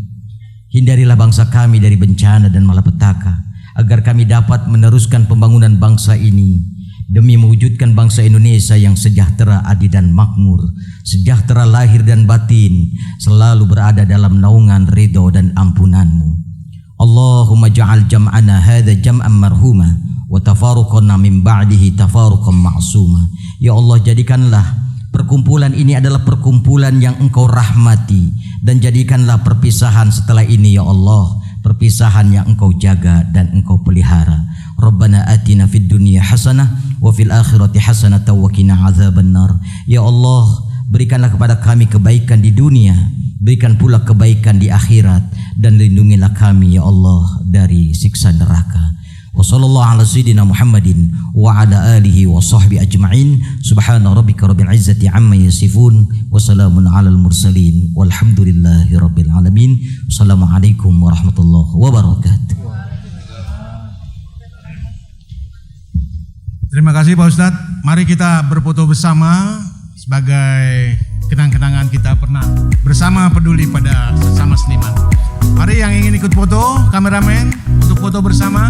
hindarilah bangsa kami dari bencana dan malapetaka, agar kami dapat meneruskan pembangunan bangsa ini demi mewujudkan bangsa Indonesia yang sejahtera, adil dan makmur, sejahtera lahir dan batin, selalu berada dalam naungan ridho dan ampunan-Mu. Allahumma ja'al jam'ana hadha jam'an marhuma wa tafaruqana min ba'dihi tafaruqan ma'suma. Ya Allah, jadikanlah perkumpulan ini adalah perkumpulan yang Engkau rahmati, dan jadikanlah perpisahan setelah ini ya Allah perpisahan yang Engkau jaga dan Engkau pelihara. Rabbana atina fid dunya hasanah wa fil akhirati hasanah wa qina azabannar. Ya Allah, berikanlah kepada kami kebaikan di dunia, berikan pula kebaikan di akhirat, dan lindungilah kami ya Allah dari siksa neraka. Wa sallallahu ala sayyidina Muhammadin wa ala alihi wa sahbihi ajma'in. Subhana rabbika rabbil izzati amma yasifun wa salamun alal mursalin walhamdulillahi rabbil alamin. Wassalamualaikum warahmatullahi wabarakatuh. Terima kasih Pak Ustadz. Mari kita berfoto bersama sebagai kenang-kenangan kita pernah bersama peduli pada sesama seniman. Mari yang ingin ikut foto, kameramen, untuk foto bersama.